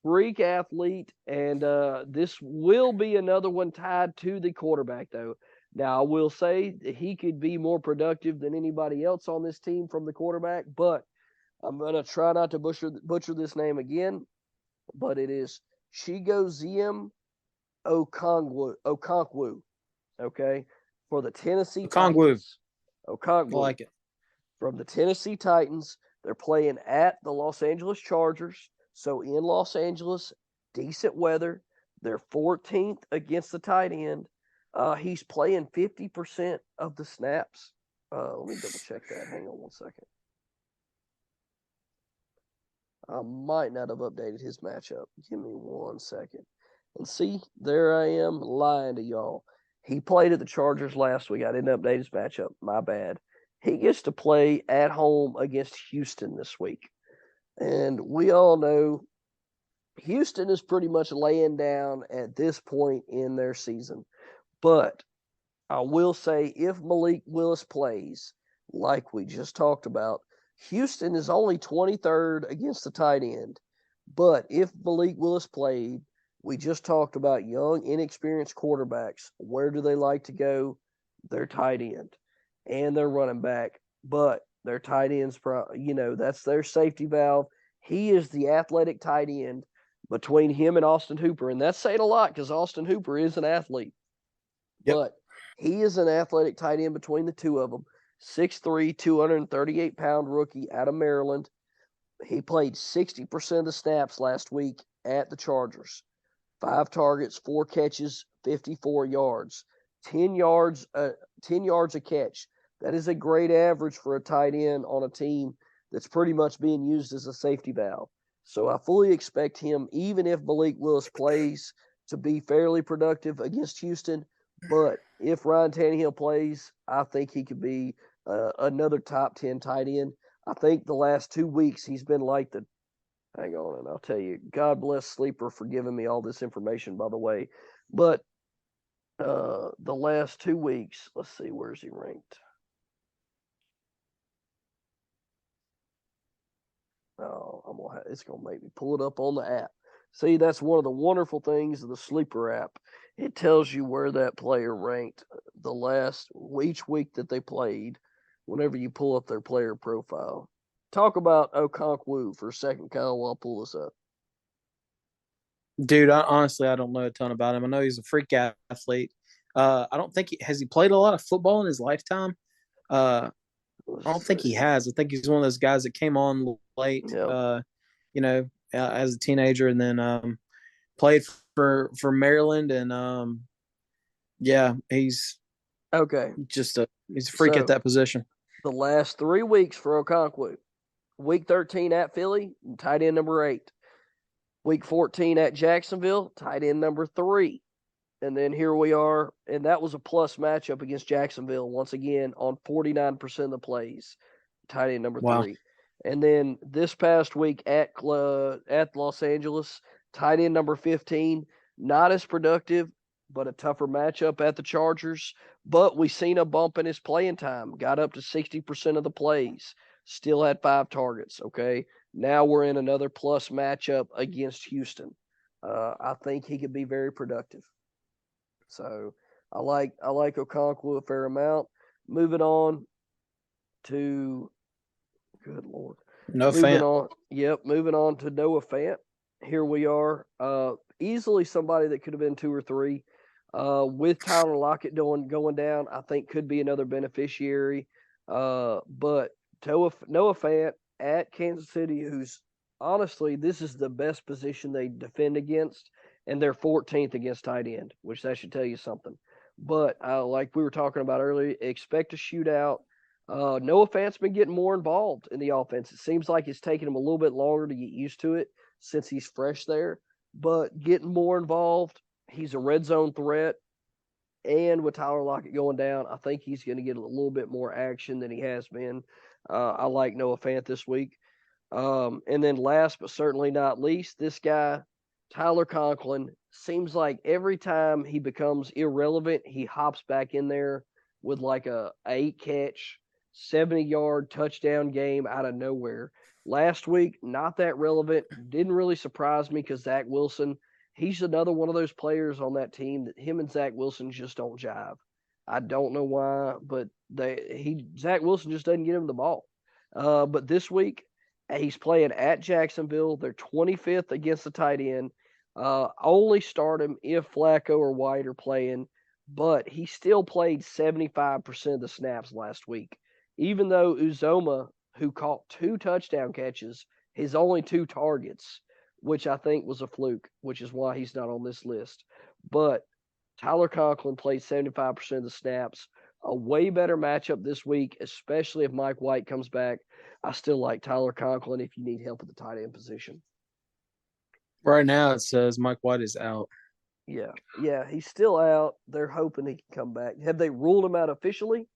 freak athlete, and this will be another one tied to the quarterback, though. Now, I will say that he could be more productive than anybody else on this team from the quarterback, but I'm going to try not to butcher this name again, but it is Chigoziem Okonkwo, okay, for the Tennessee Titans. Okonkwo. I like it. From the Tennessee Titans. They're playing at the Los Angeles Chargers. So in Los Angeles, decent weather. They're 14th against the tight end. He's playing 50% of the snaps. Let me double check that. Hang on one second. I might not have updated his matchup. Give me 1 second. And see, there I am lying to y'all. He played at the Chargers last week. I didn't update his matchup. My bad. He gets to play at home against Houston this week. And we all know Houston is pretty much laying down at this point in their season. But I will say if Malik Willis plays, like we just talked about, Houston is only 23rd against the tight end. But if Malik Willis played, we just talked about young, inexperienced quarterbacks. Where do they like to go? Their tight end and their running back. But their tight end's, that's their safety valve. He is the athletic tight end between him and Austin Hooper. And that's saying a lot because Austin Hooper is an athlete. Yep. But he is an athletic tight end between the two of them. 6'3", 238-pound rookie out of Maryland. He played 60% of the snaps last week at the Chargers. 5 targets, 4 catches, 54 yards. 10 yards a catch. That is a great average for a tight end on a team that's pretty much being used as a safety valve. So I fully expect him, even if Malik Willis plays, to be fairly productive against Houston. But if Ryan Tannehill plays, I think he could be another top 10 tight end. I think the last 2 weeks he's been like the – hang on, and I'll tell you, God bless Sleeper for giving me all this information, by the way. But the last 2 weeks, let's see, where's he ranked? Oh, it's going to make me pull it up on the app. See, that's one of the wonderful things of the Sleeper app. It tells you where that player ranked each week that they played whenever you pull up their player profile. Talk about Okonkwo for a second, Kyle, while I'll pull this up. Dude, honestly, I don't know a ton about him. I know he's a freak athlete. I don't think has he played a lot of football in his lifetime? I don't think he has. I think he's one of those guys that came on late, yep. As a teenager, and then played for Maryland, and he's okay. He's a freak at that position. The last 3 weeks for Okonkwo: Week 13 at Philly, tight end number 8. Week 14 at Jacksonville, tight end number 3. And then here we are, and that was a plus matchup against Jacksonville once again on 49% of the plays, tight end number 3. And then this past week at Los Angeles, tight end number 15, not as productive, but a tougher matchup at the Chargers. But we seen a bump in his playing time, got up to 60% of the plays, still had 5 targets, okay? Now we're in another plus matchup against Houston. I think he could be very productive. So I like Okonkwo a fair amount. Moving on to good Lord. Moving on to Noah Fant. Here we are. Easily somebody that could have been 2 or 3. With Tyler Lockett going down, I think could be another beneficiary. But Noah Fant at Kansas City, who's honestly, this is the best position they defend against, and they're 14th against tight end, which that should tell you something. But like we were talking about earlier, expect a shootout. Noah Fant's been getting more involved in the offense. It seems like it's taking him a little bit longer to get used to it since he's fresh there, but getting more involved. He's a red zone threat. And with Tyler Lockett going down, I think he's going to get a little bit more action than he has been. I like Noah Fant this week. And then last but certainly not least, this guy, Tyler Conklin, seems like every time he becomes irrelevant, he hops back in there with like a 8-catch, 70-yard touchdown game out of nowhere. Last week, not that relevant. Didn't really surprise me because Zach Wilson, he's another one of those players on that team that him and Zach Wilson just don't jive. I don't know why, but Zach Wilson just doesn't get him the ball. But this week, he's playing at Jacksonville. They're 25th against the tight end. Only start him if Flacco or White are playing, but he still played 75% of the snaps last week. Even though Uzoma, who caught 2 touchdown catches, his only 2 targets, which I think was a fluke, which is why he's not on this list. But Tyler Conklin played 75% of the snaps. A way better matchup this week, especially if Mike White comes back. I still like Tyler Conklin if you need help at the tight end position. Right now it says Mike White is out. Yeah, he's still out. They're hoping he can come back. Have they ruled him out officially?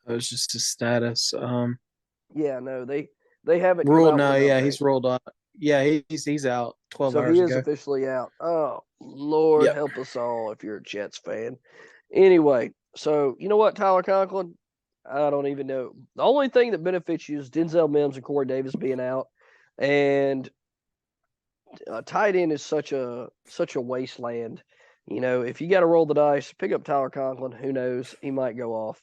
It was just his status. Yeah, no, they haven't ruled. come out No, with an yeah, update. he's ruled out. Yeah, he's out 12 so hours he is ago. officially out. Oh, Lord, help us all if you're a Jets fan. Anyway, so you know what, Tyler Conklin? I don't even know. The only thing that benefits you is Denzel Mims and Corey Davis being out, and tight end is such a wasteland. You know, if you got to roll the dice, pick up Tyler Conklin. Who knows? He might go off.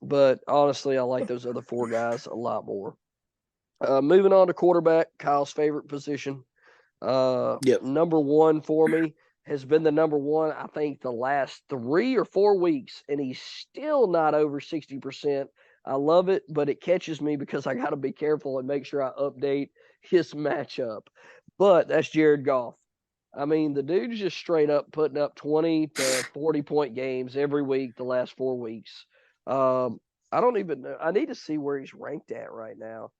But honestly, I like those other four guys a lot more. Moving on to quarterback, Kyle's favorite position. Number one for me has been the number one, I think, the last 3 or 4 weeks, and he's still not over 60%. I love it, but it catches me because I got to be careful and make sure I update his matchup. But that's Jared Goff. I mean, the dude's just straight up putting up 20 to 40-point games every week the last 4 weeks. I don't even know. I need to see where he's ranked at right now.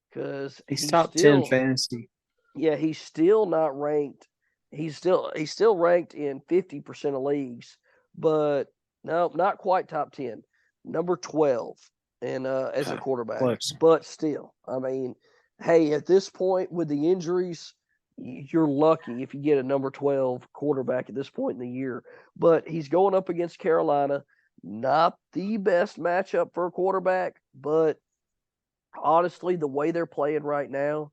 Because he's top 10 fantasy. Yeah, he's still not ranked. He's still ranked in 50% of leagues, but no, not quite top 10. Number 12 and as a quarterback. Close. But still, I mean, hey, at this point with the injuries, you're lucky if you get a number 12 quarterback at this point in the year. But he's going up against Carolina. Not the best matchup for a quarterback, but honestly, the way they're playing right now,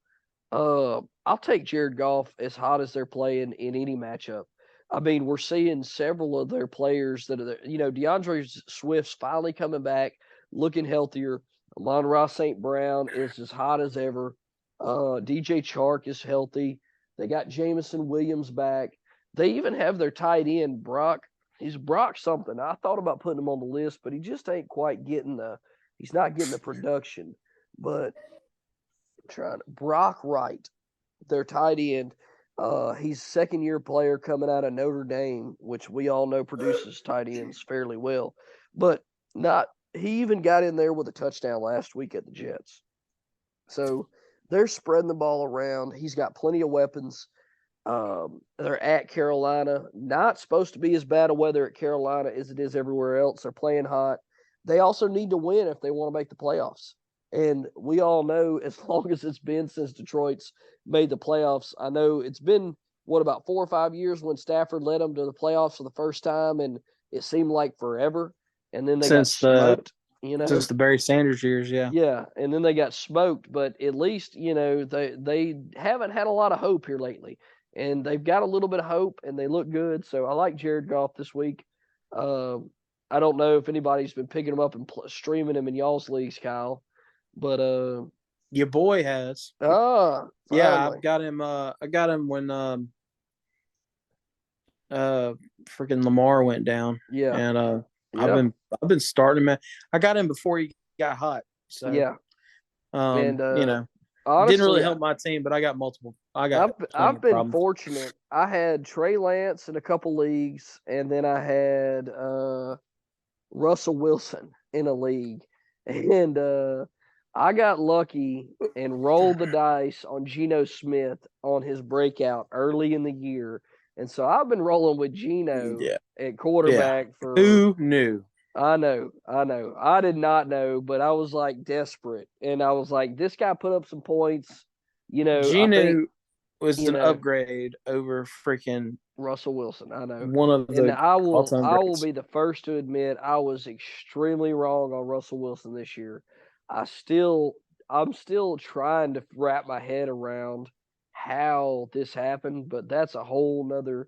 I'll take Jared Goff as hot as they're playing in any matchup. I mean, we're seeing several of their players that are, DeAndre Swift's finally coming back, looking healthier. Amon-Ra St. Brown is as hot as ever. DJ Chark is healthy. They got Jamison Williams back. They even have their tight end, Brock. He's Brock something. I thought about putting him on the list, but he just ain't quite getting he's not getting the production. But Brock Wright, their tight end, he's a second-year player coming out of Notre Dame, which we all know produces tight ends fairly well. But he even got in there with a touchdown last week at the Jets. So they're spreading the ball around. He's got plenty of weapons. They're at Carolina. Not supposed to be as bad a weather at Carolina as it is everywhere else. They're playing hot. They also need to win if they want to make the playoffs. And we all know, as long as it's been since Detroit's made the playoffs, I know it's been, about 4 or 5 years when Stafford led them to the playoffs for the first time, and it seemed like forever. And then they got smoked. Since the Barry Sanders years, yeah. Yeah, and then they got smoked, but at least, they haven't had a lot of hope here lately. And they've got a little bit of hope, and they look good. So I like Jared Goff this week. I don't know if anybody's been picking him up and streaming him in y'all's leagues, Kyle. But your boy has. Yeah, I've got him. I got him when freaking Lamar went down. Yeah, and I've been starting him. I got him before he got hot. So yeah, and honestly, didn't really help my team, but I got multiple. I've been fortunate. I had Trey Lance in a couple leagues, and then I had Russell Wilson in a league, and I got lucky and rolled the dice on Geno Smith on his breakout early in the year. And so I've been rolling with Geno at quarterback for – Who knew? I know. I did not know, but I was, desperate. And I was like, this guy put up some points. Geno was an upgrade over freaking Russell Wilson. I know. One of the I will be the first to admit I was extremely wrong on Russell Wilson this year. I'm still trying to wrap my head around how this happened, but that's a whole nother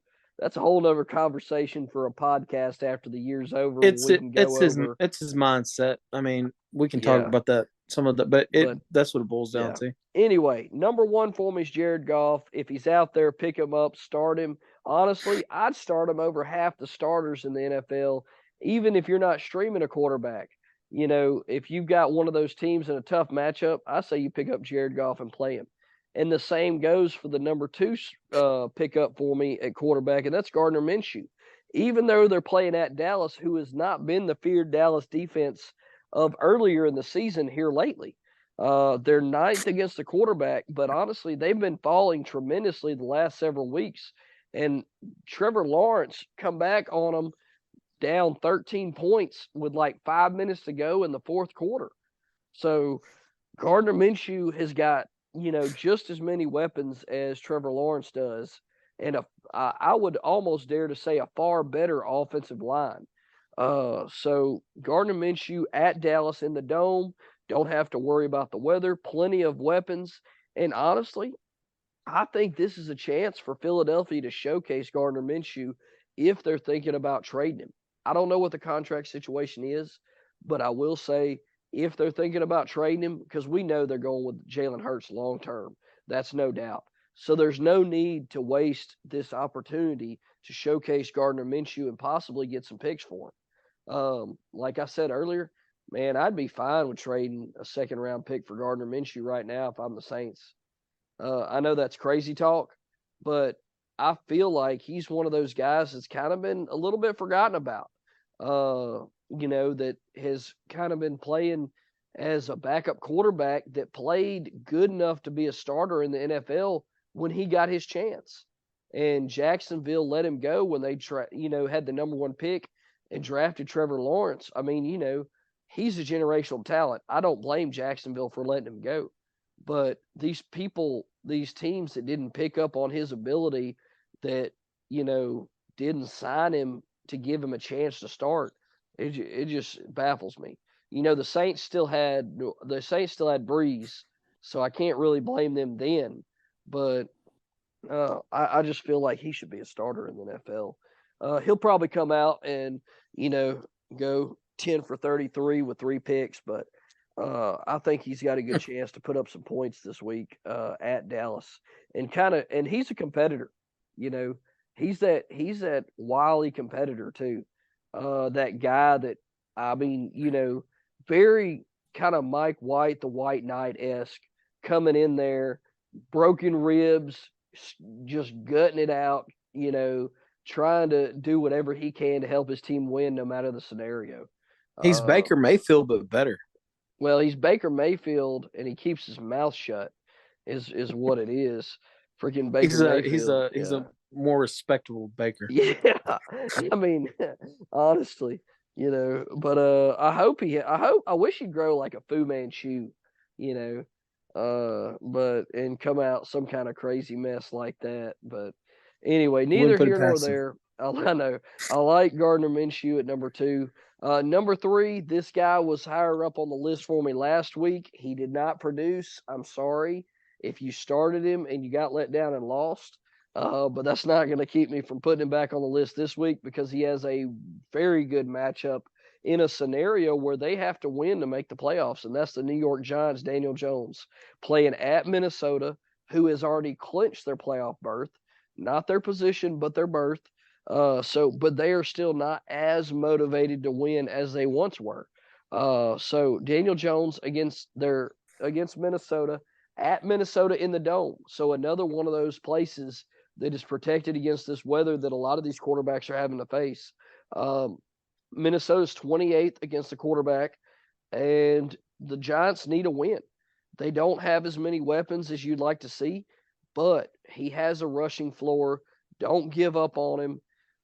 conversation for a podcast after the year's over. It's his mindset. I mean, we can talk about that but that's what it boils down to. Anyway, number one for me is Jared Goff. If he's out there, pick him up, start him. Honestly, I'd start him over half the starters in the NFL, even if you're not streaming a quarterback. if you've got one of those teams in a tough matchup, I say you pick up Jared Goff and play him. And the same goes for the number 2 pickup for me at quarterback, and that's Gardner Minshew. Even though they're playing at Dallas, who has not been the feared Dallas defense of earlier in the season here lately. They're 9th against the quarterback, but honestly, they've been falling tremendously the last several weeks. And Trevor Lawrence come back on them down 13 points with like 5 minutes to go in the fourth quarter. So Gardner Minshew has got, just as many weapons as Trevor Lawrence does. And I would almost dare to say a far better offensive line. So Gardner Minshew at Dallas in the Dome, don't have to worry about the weather, plenty of weapons. And honestly, I think this is a chance for Philadelphia to showcase Gardner Minshew if they're thinking about trading him. I don't know what the contract situation is, but I will say if they're thinking about trading him, because we know they're going with Jalen Hurts long term, that's no doubt. So there's no need to waste this opportunity to showcase Gardner Minshew and possibly get some picks for him. Like I said earlier, man, I'd be fine with trading a second-round pick for Gardner Minshew right now if I'm the Saints. I know that's crazy talk, but I feel like he's one of those guys that's kind of been a little bit forgotten about, that has kind of been playing as a backup quarterback that played good enough to be a starter in the NFL when he got his chance. And Jacksonville let him go when they had the number 1 pick and drafted Trevor Lawrence. I mean, he's a generational talent. I don't blame Jacksonville for letting him go. But these teams that didn't pick up on his ability, that, didn't sign him to give him a chance to start, it just baffles me. The Saints still had Breeze, so I can't really blame them then. But I just feel like he should be a starter in the NFL. He'll probably come out and, go 10 for 33 with 3 picks, but I think he's got a good chance to put up some points this week at Dallas. And he's a competitor. He's that wily competitor too. That guy that, very kind of Mike White, the White Knight-esque, coming in there, broken ribs, just gutting it out, trying to do whatever he can to help his team win no matter the scenario. He's Baker Mayfield, but better. Well, he's Baker Mayfield, and he keeps his mouth shut, is what it is. Freaking Baker Mayfield. He's a more respectable Baker. Yeah, I mean, honestly, But I wish he'd grow like a Fu Manchu, and come out some kind of crazy mess like that. But anyway, neither here nor there. I know. I like Gardner Minshew at number 2. Number 3, this guy was higher up on the list for me last week. He did not produce. I'm sorry if you started him and you got let down and lost. But that's not going to keep me from putting him back on the list this week because he has a very good matchup in a scenario where they have to win to make the playoffs, and that's the New York Giants, Daniel Jones, playing at Minnesota, who has already clinched their playoff berth, not their position, but their berth. But they are still not as motivated to win as they once were. So Daniel Jones against Minnesota, at Minnesota in the Dome. So another one of those places that is protected against this weather that a lot of these quarterbacks are having to face. Minnesota's 28th against the quarterback, and the Giants need a win. They don't have as many weapons as you'd like to see, but he has a rushing floor. Don't give up on him.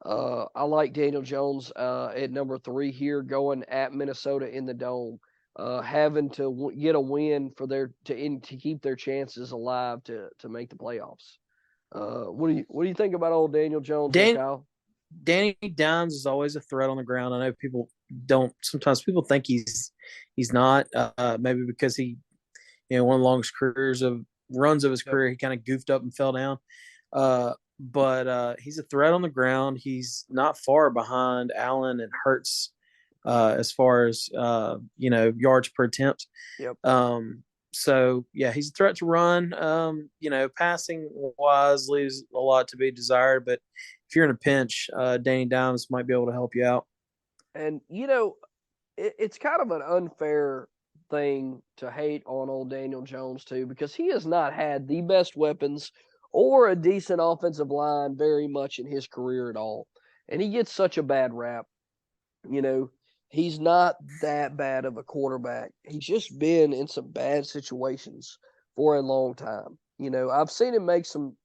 I like Daniel Jones at number 3 here, going at Minnesota in the Dome, having to get a win for to keep their chances alive to make the playoffs. What do you think about old Daniel Jones, Kyle? Danny Dimes is always a threat on the ground. I know people think he's not, maybe because he, one of the longest runs of his career, he kind of goofed up and fell down. But he's a threat on the ground. He's not far behind Allen and Hurts as far as yards per attempt. Yep. So yeah, he's a threat to run. Passing wise leaves a lot to be desired, but if you're in a pinch, Danny Dimes might be able to help you out. And it's kind of an unfair thing to hate on old Daniel Jones too, because he has not had the best weapons or a decent offensive line very much in his career at all. And he gets such a bad rap. You know, he's not that bad of a quarterback. He's just been in some bad situations for a long time. You know, I've seen him make some,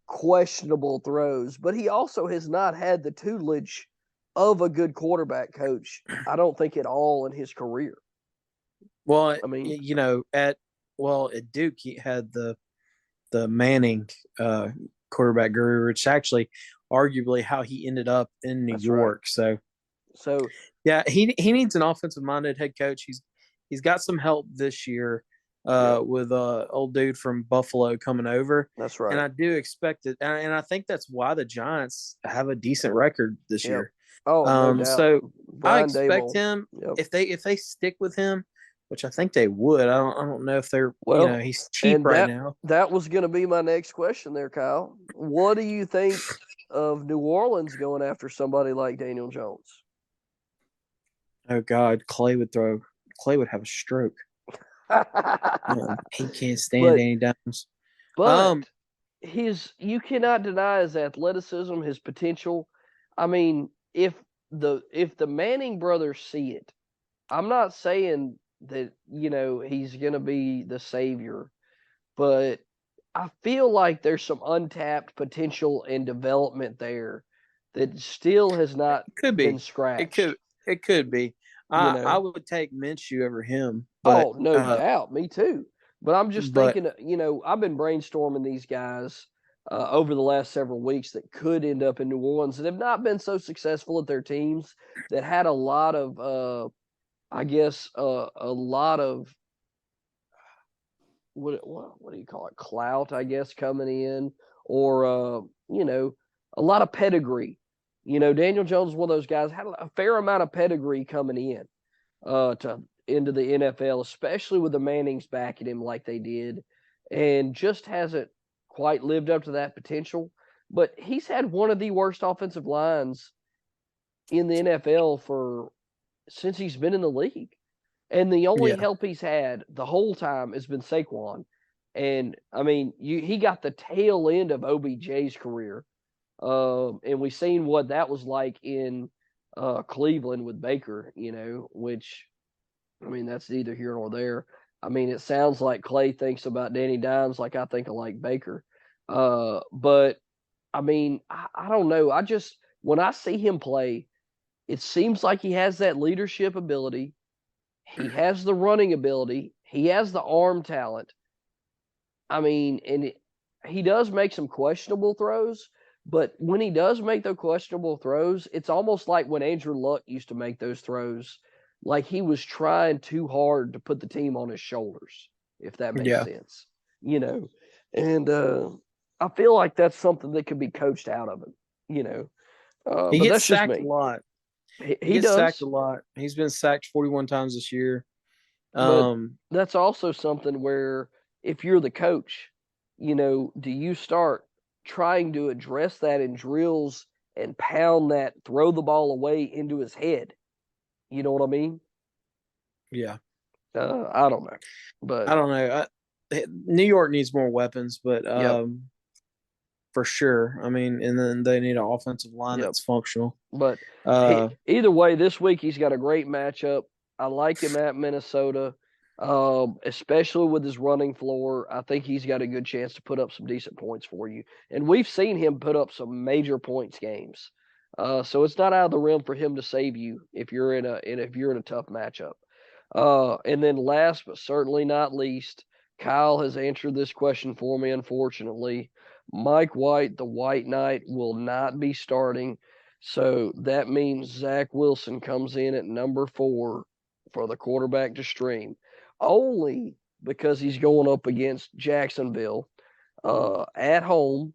questionable throws, but he also has not had the tutelage of a good quarterback coach, I don't think, at all in his career. Well, I mean, at Duke he had the Manning quarterback guru, which actually arguably how he ended up in New York. Right. So yeah, he needs an offensive minded head coach. He's got some help this year with old dude from Buffalo coming over. That's right. And I do expect it, and I think that's why the Giants have a decent record this year. Oh, no doubt. So Brian I expect Dable, him if they stick with him, which I think they would. I don't know if they're he's cheap right now. That was going to be my next question there, Kyle. What do you think of New Orleans going after somebody like Daniel Jones? Oh God, Clay would have a stroke. He can't stand Danny Dimes. But you cannot deny his athleticism, his potential. I mean, if the Manning brothers see it, I'm not saying that, he's going to be the savior, but I feel like there's some untapped potential and development there that still has not been scratched. It could be. I would take Minshew over him. But, no doubt. Me too. But I'm just thinking, I've been brainstorming these guys over the last several weeks that could end up in New Orleans that have not been so successful at their teams, that had a lot of, a lot of, what do you call it? Clout, I guess, coming in, or, a lot of pedigree. Daniel Jones is one of those guys, had a fair amount of pedigree coming in into the NFL, especially with the Mannings backing him like they did, and just hasn't quite lived up to that potential. But he's had one of the worst offensive lines in the NFL since he's been in the league. And the only help he's had the whole time has been Saquon. And, I mean, he got the tail end of OBJ's career. And we've seen what that was like in Cleveland with Baker, which, I mean, that's neither here nor there. I mean, it sounds like Clay thinks about Danny Dimes like I think of like Baker. But, I mean, I don't know. When I see him play, it seems like he has that leadership ability. He has the running ability. He has the arm talent. I mean, and he does make some questionable throws, but when he does make those questionable throws, it's almost like when Andrew Luck used to make those throws, like he was trying too hard to put the team on his shoulders, if that makes sense. And I feel like that's something that could be coached out of him, He but gets sacked a lot. He gets does. sacked a lot. He's been sacked 41 times this year. But that's also something where if you're the coach, do you start trying to address that in drills and pound that, throw the ball away into his head? You know what I mean? Yeah. I don't know. But I don't know. New York needs more weapons, but for sure. I mean, and then they need an offensive line that's functional. But either way, this week he's got a great matchup. I like him at Minnesota, especially with his running floor. I think he's got a good chance to put up some decent points for you. And we've seen him put up some major points games. So it's not out of the realm for him to save you if you're in a tough matchup. And then last but certainly not least, Kyle has answered this question for me, unfortunately. Mike White, the White Knight, will not be starting. So that means Zach Wilson comes in at number 4 for the quarterback to stream, only because he's going up against Jacksonville at home.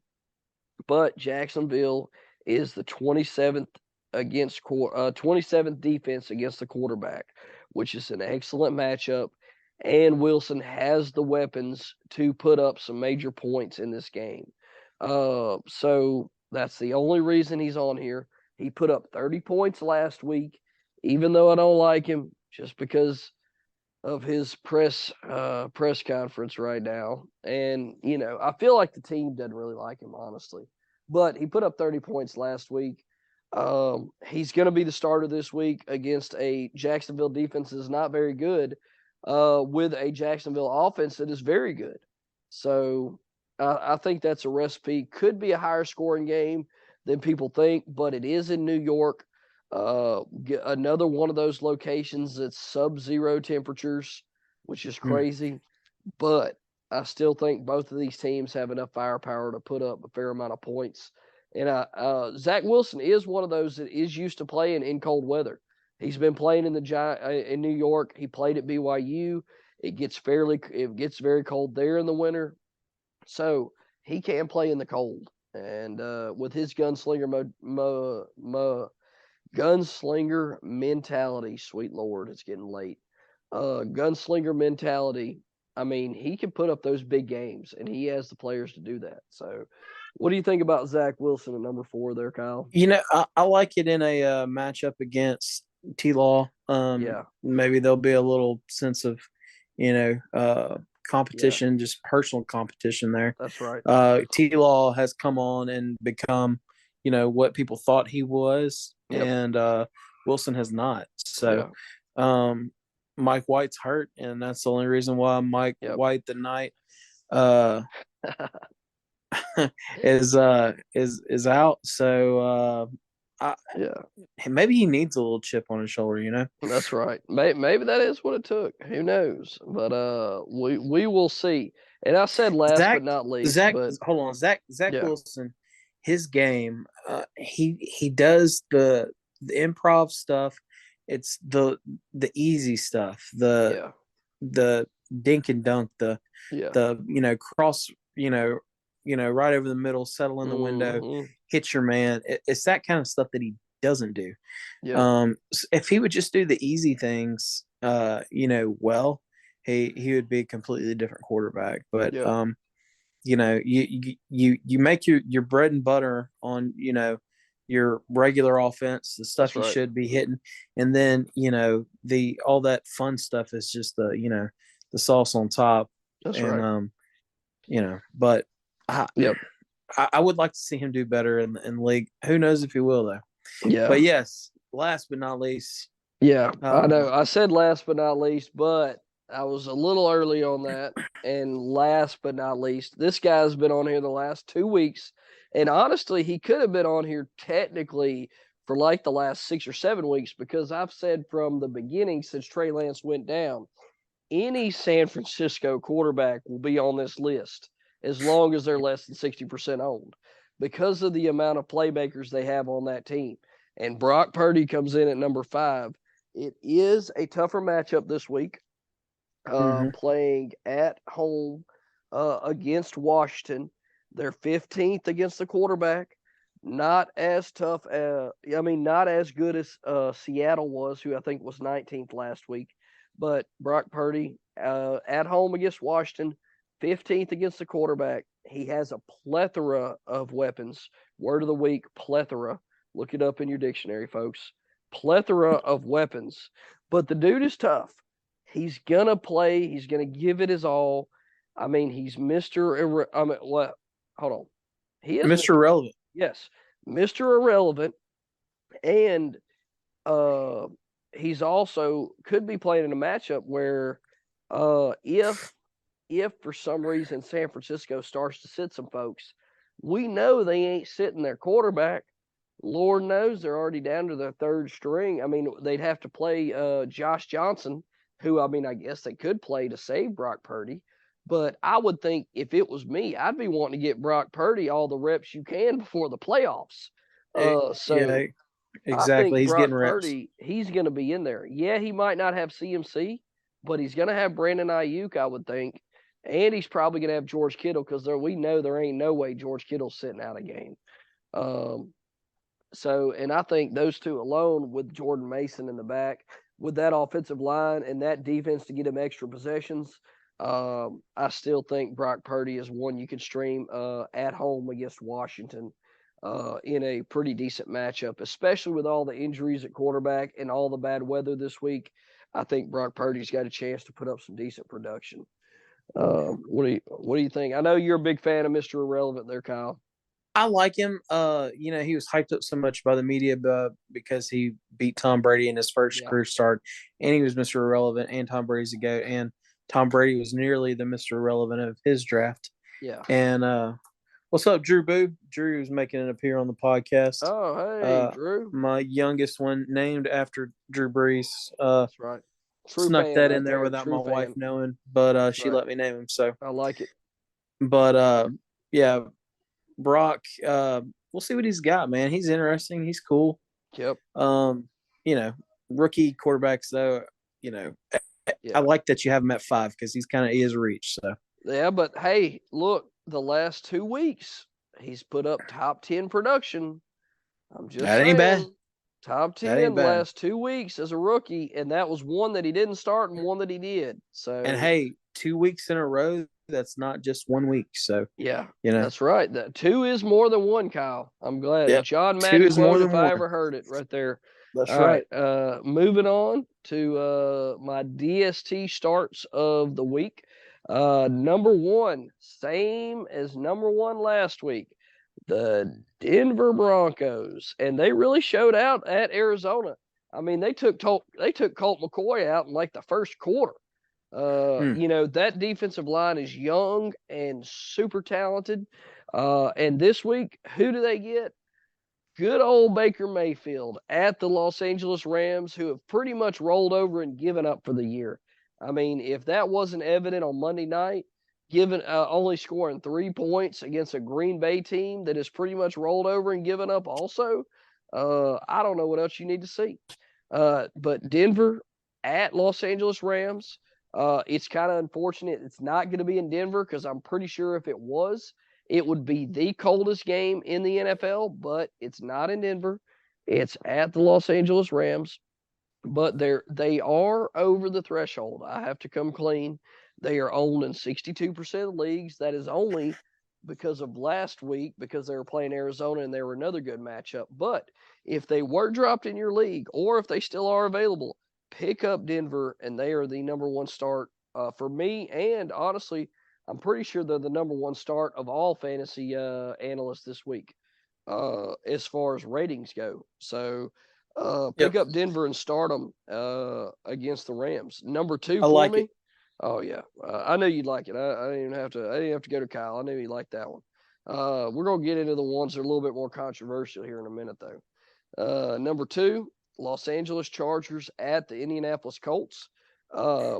But Jacksonville is the 27th 27th defense against the quarterback, which is an excellent matchup. And Wilson has the weapons to put up some major points in this game. So that's the only reason he's on here. He put up 30 points last week even though I don't like him, just because of his press conference right now. And, I feel like the team doesn't really like him, honestly. But he put up 30 points last week. He's going to be the starter this week against a Jacksonville defense that is not very good, with a Jacksonville offense that is very good. So I think that's a recipe. Could be a higher scoring game than people think, but it is in New York. Another one of those locations that's sub-zero temperatures, which is crazy. But I still think both of these teams have enough firepower to put up a fair amount of points. And Zach Wilson is one of those that is used to playing in cold weather. He's been playing in New York. He played at BYU. It gets very cold there in the winter, so he can play in the cold. And with his gunslinger gunslinger mentality, sweet Lord, it's getting late. Gunslinger mentality. I mean, he can put up those big games, and he has the players to do that. So, what do you think about Zach Wilson at number 4 there, Kyle? I like it in a matchup against T-Law. Maybe there'll be a little sense of, competition, just personal competition there. That's right. T-Law has come on and become, what people thought he was, and Wilson has not. So, Mike White's hurt, and that's the only reason why Mike White the Knight is out. So maybe he needs a little chip on his shoulder, That's right. Maybe that is what it took. Who knows? But we will see. And I said last but not least. Zach Wilson, his game, he does the improv stuff. It's the easy stuff, the dink and dunk, the cross, right over the middle, settle in the window, hit your man. It's that kind of stuff that he doesn't do. If he would just do the easy things, well, he would be a completely different quarterback. But you make your bread and butter on your regular offense, the stuff you should be hitting, and then all that fun stuff is just the sauce on top. That's right. But I would like to see him do better in the league. Who knows if he will, though. But yes, last but not least. I know. I said last but not least, but I was a little early on that. And last but not least, this guy's been on here the last 2 weeks. And honestly, he could have been on here technically for like the last 6 or 7 weeks, because I've said from the beginning, since Trey Lance went down, any San Francisco quarterback will be on this list as long as they're less than 60% owned, because of the amount of playmakers they have on that team. And Brock Purdy comes in at number 5. It is a tougher matchup this week, playing at home against Washington. They're 15th against the quarterback. Not as tough. Not as good as Seattle was, who I think was 19th last week. But Brock Purdy at home against Washington, 15th against the quarterback. He has a plethora of weapons. Word of the week, plethora. Look it up in your dictionary, folks. Plethora of weapons. But the dude is tough. He's going to play. He's going to give it his all. I mean, he's Mr. Hold on. He is Mr. Irrelevant. Yes, Mr. Irrelevant. And he's also could be playing in a matchup where if for some reason San Francisco starts to sit some folks, we know they ain't sitting their quarterback. Lord knows they're already down to their 3rd string. I mean, they'd have to play Josh Johnson, who, I guess they could play to save Brock Purdy. But I would think if it was me, I'd be wanting to get Brock Purdy all the reps you can before the playoffs. Exactly. He's getting reps. Purdy, he's going to be in there. Yeah, he might not have CMC, but he's going to have Brandon Ayuk, I would think. And he's probably going to have George Kittle, because we know there ain't no way George Kittle's sitting out a game. And I think those two alone, with Jordan Mason in the back, with that offensive line and that defense to get him extra possessions, I still think Brock Purdy is one you can stream at home against Washington. in a pretty decent matchup, especially with all the injuries at quarterback and all the bad weather this week. I think Brock Purdy's got a chance to put up some decent production. What do you think? I know you're a big fan of Mr. Irrelevant there, Kyle. I like him. He was hyped up so much by the media because he beat Tom Brady in his first career start, and he was Mr. Irrelevant, and Tom Brady's a GOAT, and Tom Brady was nearly the Mr. Irrelevant of his draft. Yeah. And what's up, Drew Boo? Drew is making an appearance on the podcast. Oh, hey, Drew. My youngest one, named after Drew Brees. That's right. Snuck that in there without my wife knowing, but she let me name him. So I like it. But yeah, Brock, we'll see what he's got, man. He's interesting. He's cool. Yep. Rookie quarterbacks though, I like that you have him at 5 because he is reach. So yeah, but hey, look, the last 2 weeks he's put up top 10 production. I'm just saying, ain't bad. Top 10 the last 2 weeks as a rookie, and that was one that he didn't start and one that he did. So and hey, 2 weeks in a row. That's not just 1 week. So yeah, that's right. That 2 is more than 1, Kyle. I'm glad. Yep. John Madden is more than if I 1. ever heard it right there. That's All right. Moving on to my DST starts of the week. Number 1, same as number 1 last week, the Denver Broncos, and they really showed out at Arizona. I mean, they took Colt McCoy out in like the first quarter. That defensive line is young and super talented. And this week, who do they get? Good old Baker Mayfield at the Los Angeles Rams, who have pretty much rolled over and given up for the year. I mean, if that wasn't evident on Monday night, only scoring 3 points against a Green Bay team that has pretty much rolled over and given up also, I don't know what else you need to see. But Denver at Los Angeles Rams, it's kind of unfortunate it's not going to be in Denver because I'm pretty sure if it was, it would be the coldest game in the NFL, but it's not in Denver. It's at the Los Angeles Rams, but they are over the threshold. I have to come clean. They are owned in 62% of leagues. That is only because of last week because they were playing Arizona and they were another good matchup. But if they were dropped in your league or if they still are available, pick up Denver, and they are the number 1 start for me. And honestly, I'm pretty sure they're the number 1 start of all fantasy analysts this week as far as ratings go. So pick up Denver and start them against the Rams. Number 2 for me. It. Oh yeah, I know you'd like it. I didn't have to go to Kyle. I knew you liked that one. We're gonna get into the ones that are a little bit more controversial here in a minute, though. Number 2, Los Angeles Chargers at the Indianapolis Colts. I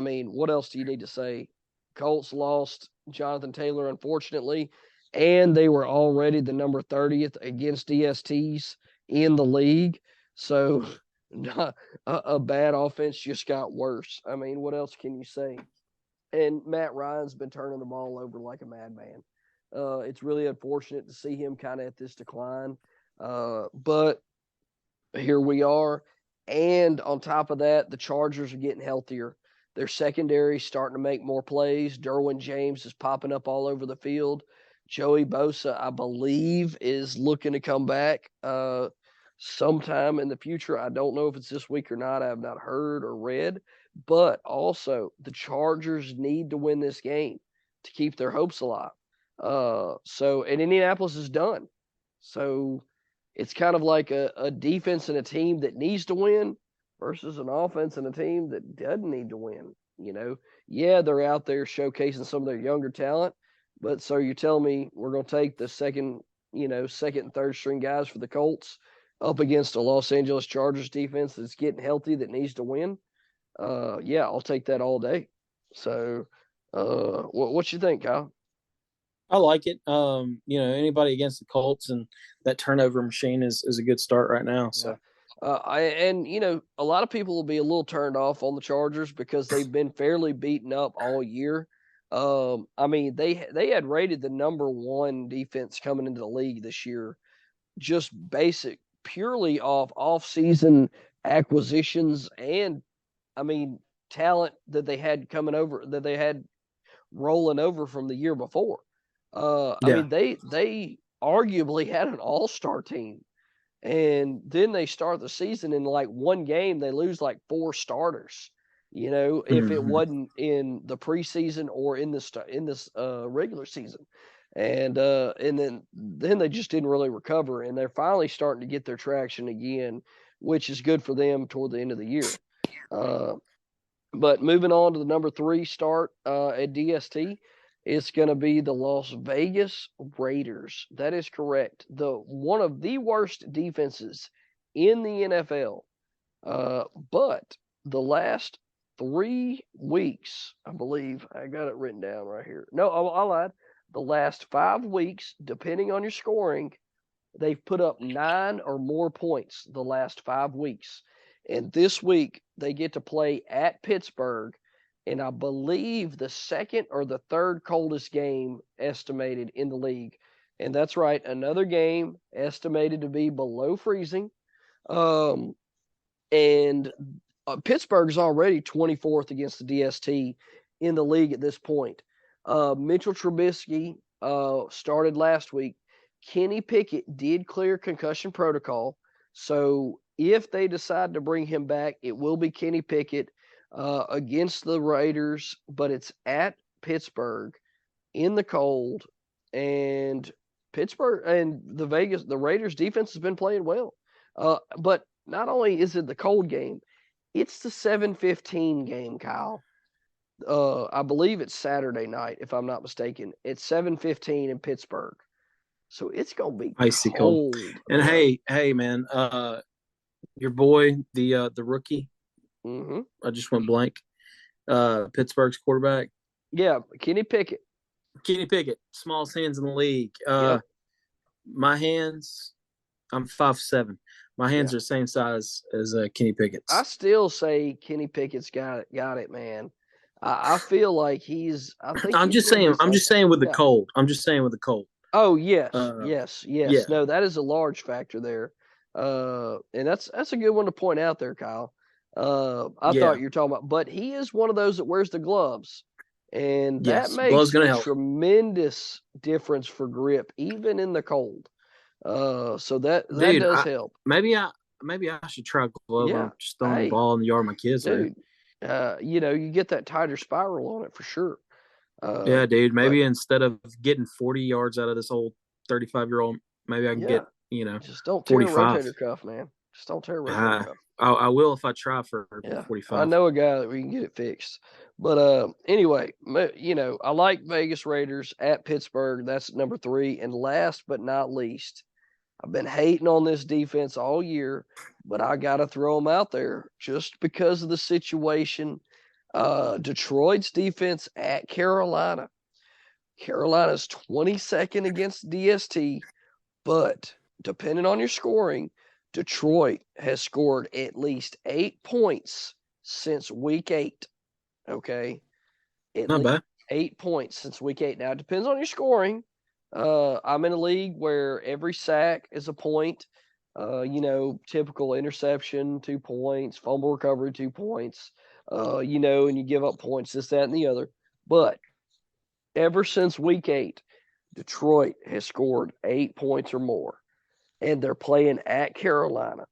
mean, what else do you need to say? Colts lost Jonathan Taylor, unfortunately, and they were already the number 30th against DSTs in the league. So a bad offense just got worse. I mean, what else can you say? And Matt Ryan's been turning the ball over like a madman. It's really unfortunate to see him kind of at this decline. But here we are. And on top of that, the Chargers are getting healthier. Their secondary starting to make more plays. Derwin James is popping up all over the field. Joey Bosa, I believe, is looking to come back sometime in the future. I don't know if it's this week or not. I have not heard or read. But also, the Chargers need to win this game to keep their hopes alive. And Indianapolis is done. So it's kind of like a defense and a team that needs to win versus an offense and a team that doesn't need to win. Yeah, they're out there showcasing some of their younger talent, but so you tell me we're going to take the second and third string guys for the Colts up against a Los Angeles Chargers defense that's getting healthy that needs to win? Yeah, I'll take that all day. So, what you think, Kyle? I like it. Anybody against the Colts and that turnover machine is a good start right now. So. A lot of people will be a little turned off on the Chargers because they've been fairly beaten up all year. I mean, they had rated the number 1 defense coming into the league this year, just purely off-season acquisitions and, I mean, talent that they had rolling over from the year before. I mean, they arguably had an all-star team. And then they start the season in like one game, they lose like 4 starters. You know, if it wasn't in the preseason or in this regular season, and then they just didn't really recover, and they're finally starting to get their traction again, which is good for them toward the end of the year. But moving on to the number 3 start at DST, it's going to be the Las Vegas Raiders. That is correct. One of the worst defenses in the NFL. But the last 3 weeks, I believe, I got it written down right here. No, I lied. The last 5 weeks, depending on your scoring, they've put up 9 or more points the last 5 weeks. And this week, they get to play at Pittsburgh, and I believe the second or the third coldest game estimated in the league. And that's right, another game estimated to be below freezing. And Pittsburgh's already 24th against the DST in the league at this point. Mitchell Trubisky started last week. Kenny Pickett did clear concussion protocol. So if they decide to bring him back, it will be Kenny Pickett against the Raiders, but it's at Pittsburgh in the cold. And Pittsburgh and the Raiders defense has been playing well. But not only is it the cold game, it's the 7:15 game, Kyle. I believe it's Saturday night, if I'm not mistaken. It's 7:15 in Pittsburgh. So it's going to be icy cold. And hey, man, your boy, the rookie, I just went blank, Pittsburgh's quarterback. Yeah, Kenny Pickett. Smallest hands in the league. My hands, I'm 5'7". My hands are the same size as Kenny Pickett's. I still say Kenny Pickett's got it, man. I feel like I'm just saying with the cold. I'm just saying with the cold. Oh, yes. Yes. No, that is a large factor there. And that's a good one to point out there, Kyle. I thought you were talking about, but he is one of those that wears the gloves. And that makes a tremendous difference for grip, even in the cold. So that does help. Maybe I should try glove. Yeah. I'm just throwing the ball in the yard of my kids. Dude, you get that tighter spiral on it for sure. Yeah, dude. Maybe instead of getting 40 yards out of this old 35-year-old, maybe I can get, just don't tear 45. a rotator cuff, man. Just don't tear a rotator cuff. I will if I try for 45. I know a guy that we can get it fixed. But anyway, I like Vegas Raiders at Pittsburgh. That's number 3. And last but not least, I've been hating on this defense all year, but I got to throw them out there just because of the situation. Detroit's defense at Carolina. Carolina's 22nd against DST, but depending on your scoring, Detroit has scored at least 8 points since week 8. Okay. Not bad. 8 points since week 8. Now, it depends on your scoring. I'm in a league where every sack is a point. Typical interception, 2 points, fumble recovery, 2 points, and you give up points, this, that, and the other. But ever since week 8, Detroit has scored 8 points or more. And they're playing at Carolina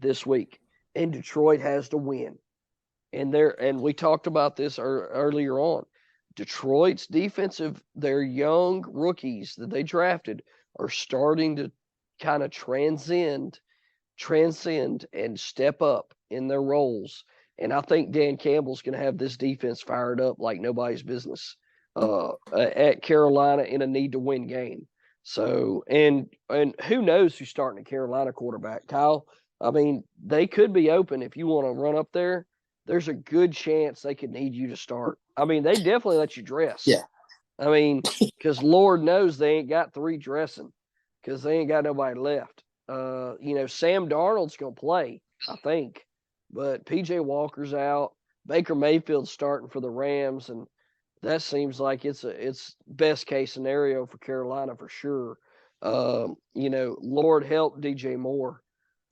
this week. And Detroit has to win. And we talked about this earlier on. Detroit's defensive, their young rookies that they drafted are starting to kind of transcend and step up in their roles. And I think Dan Campbell's going to have this defense fired up like nobody's business at Carolina in a need-to-win game. So, and who knows who's starting a Carolina quarterback, Kyle? I mean, they could be open if you want to run up there. There's a good chance they could need you to start. I mean, they definitely let you dress. Yeah. I mean, because Lord knows they ain't got 3 dressing because they ain't got nobody left. Sam Darnold's going to play, I think. But P.J. Walker's out. Baker Mayfield's starting for the Rams, and that seems like it's best case scenario for Carolina for sure. Lord help DJ Moore.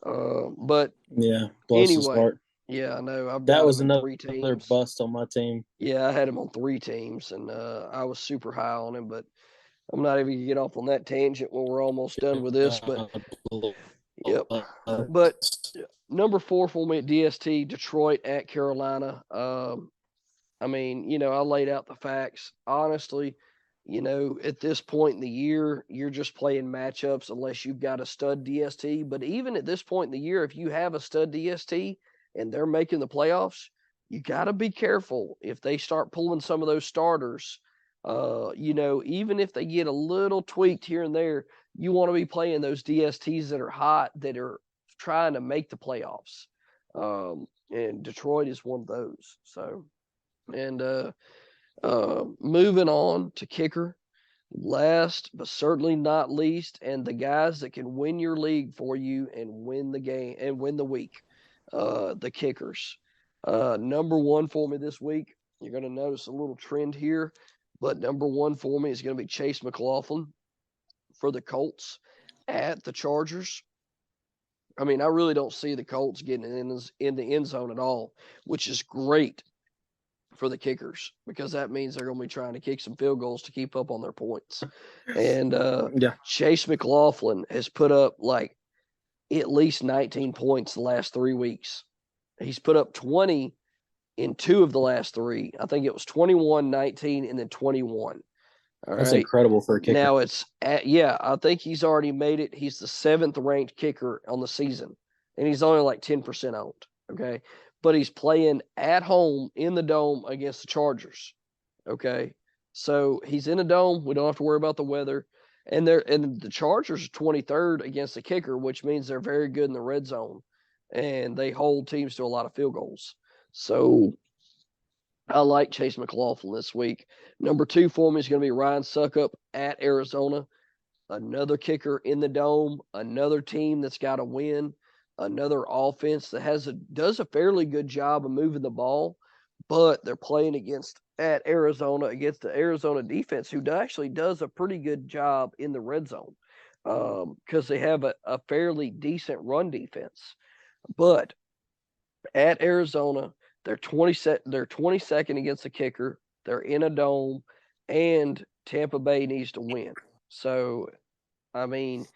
But yeah, anyway, yeah, I know. That was another bust on my team. Yeah, I had him on 3 teams, and I was super high on him. But I'm not even going to get off on that tangent when we're almost done with this, but yep. But number 4 for me at DST, Detroit at Carolina. I mean, I laid out the facts. Honestly, at this point in the year, you're just playing matchups unless you've got a stud DST. But even at this point in the year, if you have a stud DST and they're making the playoffs, you got to be careful if they start pulling some of those starters. Even if they get a little tweaked here and there, you want to be playing those DSTs that are hot, that are trying to make the playoffs. And Detroit is one of those. So, and moving on to kicker, last but certainly not least, and the guys that can win your league for you and win the game and win the week, the kickers. Number 1 for me this week, you're going to notice a little trend here, but number 1 for me is going to be Chase McLaughlin for the Colts at the Chargers. I mean, I really don't see the Colts getting in the end zone at all, which is great for the kickers because that means they're going to be trying to kick some field goals to keep up on their points. And Chase McLaughlin has put up like at least 19 points the last 3 weeks. He's put up 20 in 2 of the last 3. I think it was 21, 19, and then 21. That's incredible for a kicker. Now I think he's already made it. He's the 7th ranked kicker on the season, and he's only like 10% owned. Okay. But he's playing at home in the dome against the Chargers. Okay. So he's in a dome. We don't have to worry about the weather. And the Chargers are 23rd against the kicker, which means they're very good in the red zone. And they hold teams to a lot of field goals. So I like Chase McLaughlin this week. Number 2 for me is going to be Ryan Suckup at Arizona. Another kicker in the dome. Another team that's got to win. Another offense that does a fairly good job of moving the ball, but they're playing against the Arizona defense, who actually does a pretty good job in the red zone because they have a fairly decent run defense. But at Arizona, they're 22nd against the kicker. They're in a dome, and Tampa Bay needs to win. So, I mean,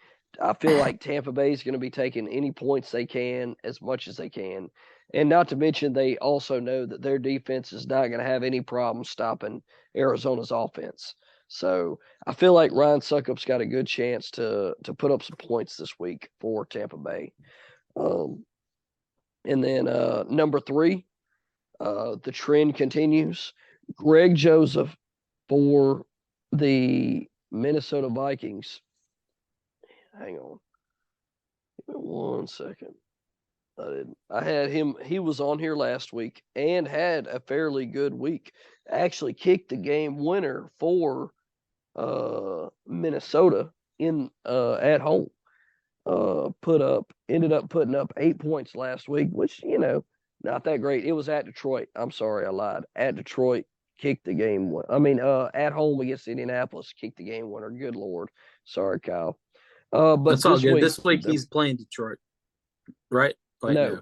I feel like Tampa Bay is going to be taking any points they can, as much as they can. And not to mention, they also know that their defense is not going to have any problem stopping Arizona's offense. So I feel like Ryan Succop's got a good chance to put up some points this week for Tampa Bay. And then number 3, the trend continues. Greg Joseph for the Minnesota Vikings. Hang on. Give me 1 second. I had him. He was on here last week and had a fairly good week. Actually kicked the game winner for Minnesota at home. Ended up putting up 8 points last week, which, not that great. It was at Detroit. I'm sorry, I lied. At Detroit, kicked the game. At home against Indianapolis, kicked the game winner. Good Lord. Sorry, Kyle. But that's all good. This week he's playing Detroit, right? No.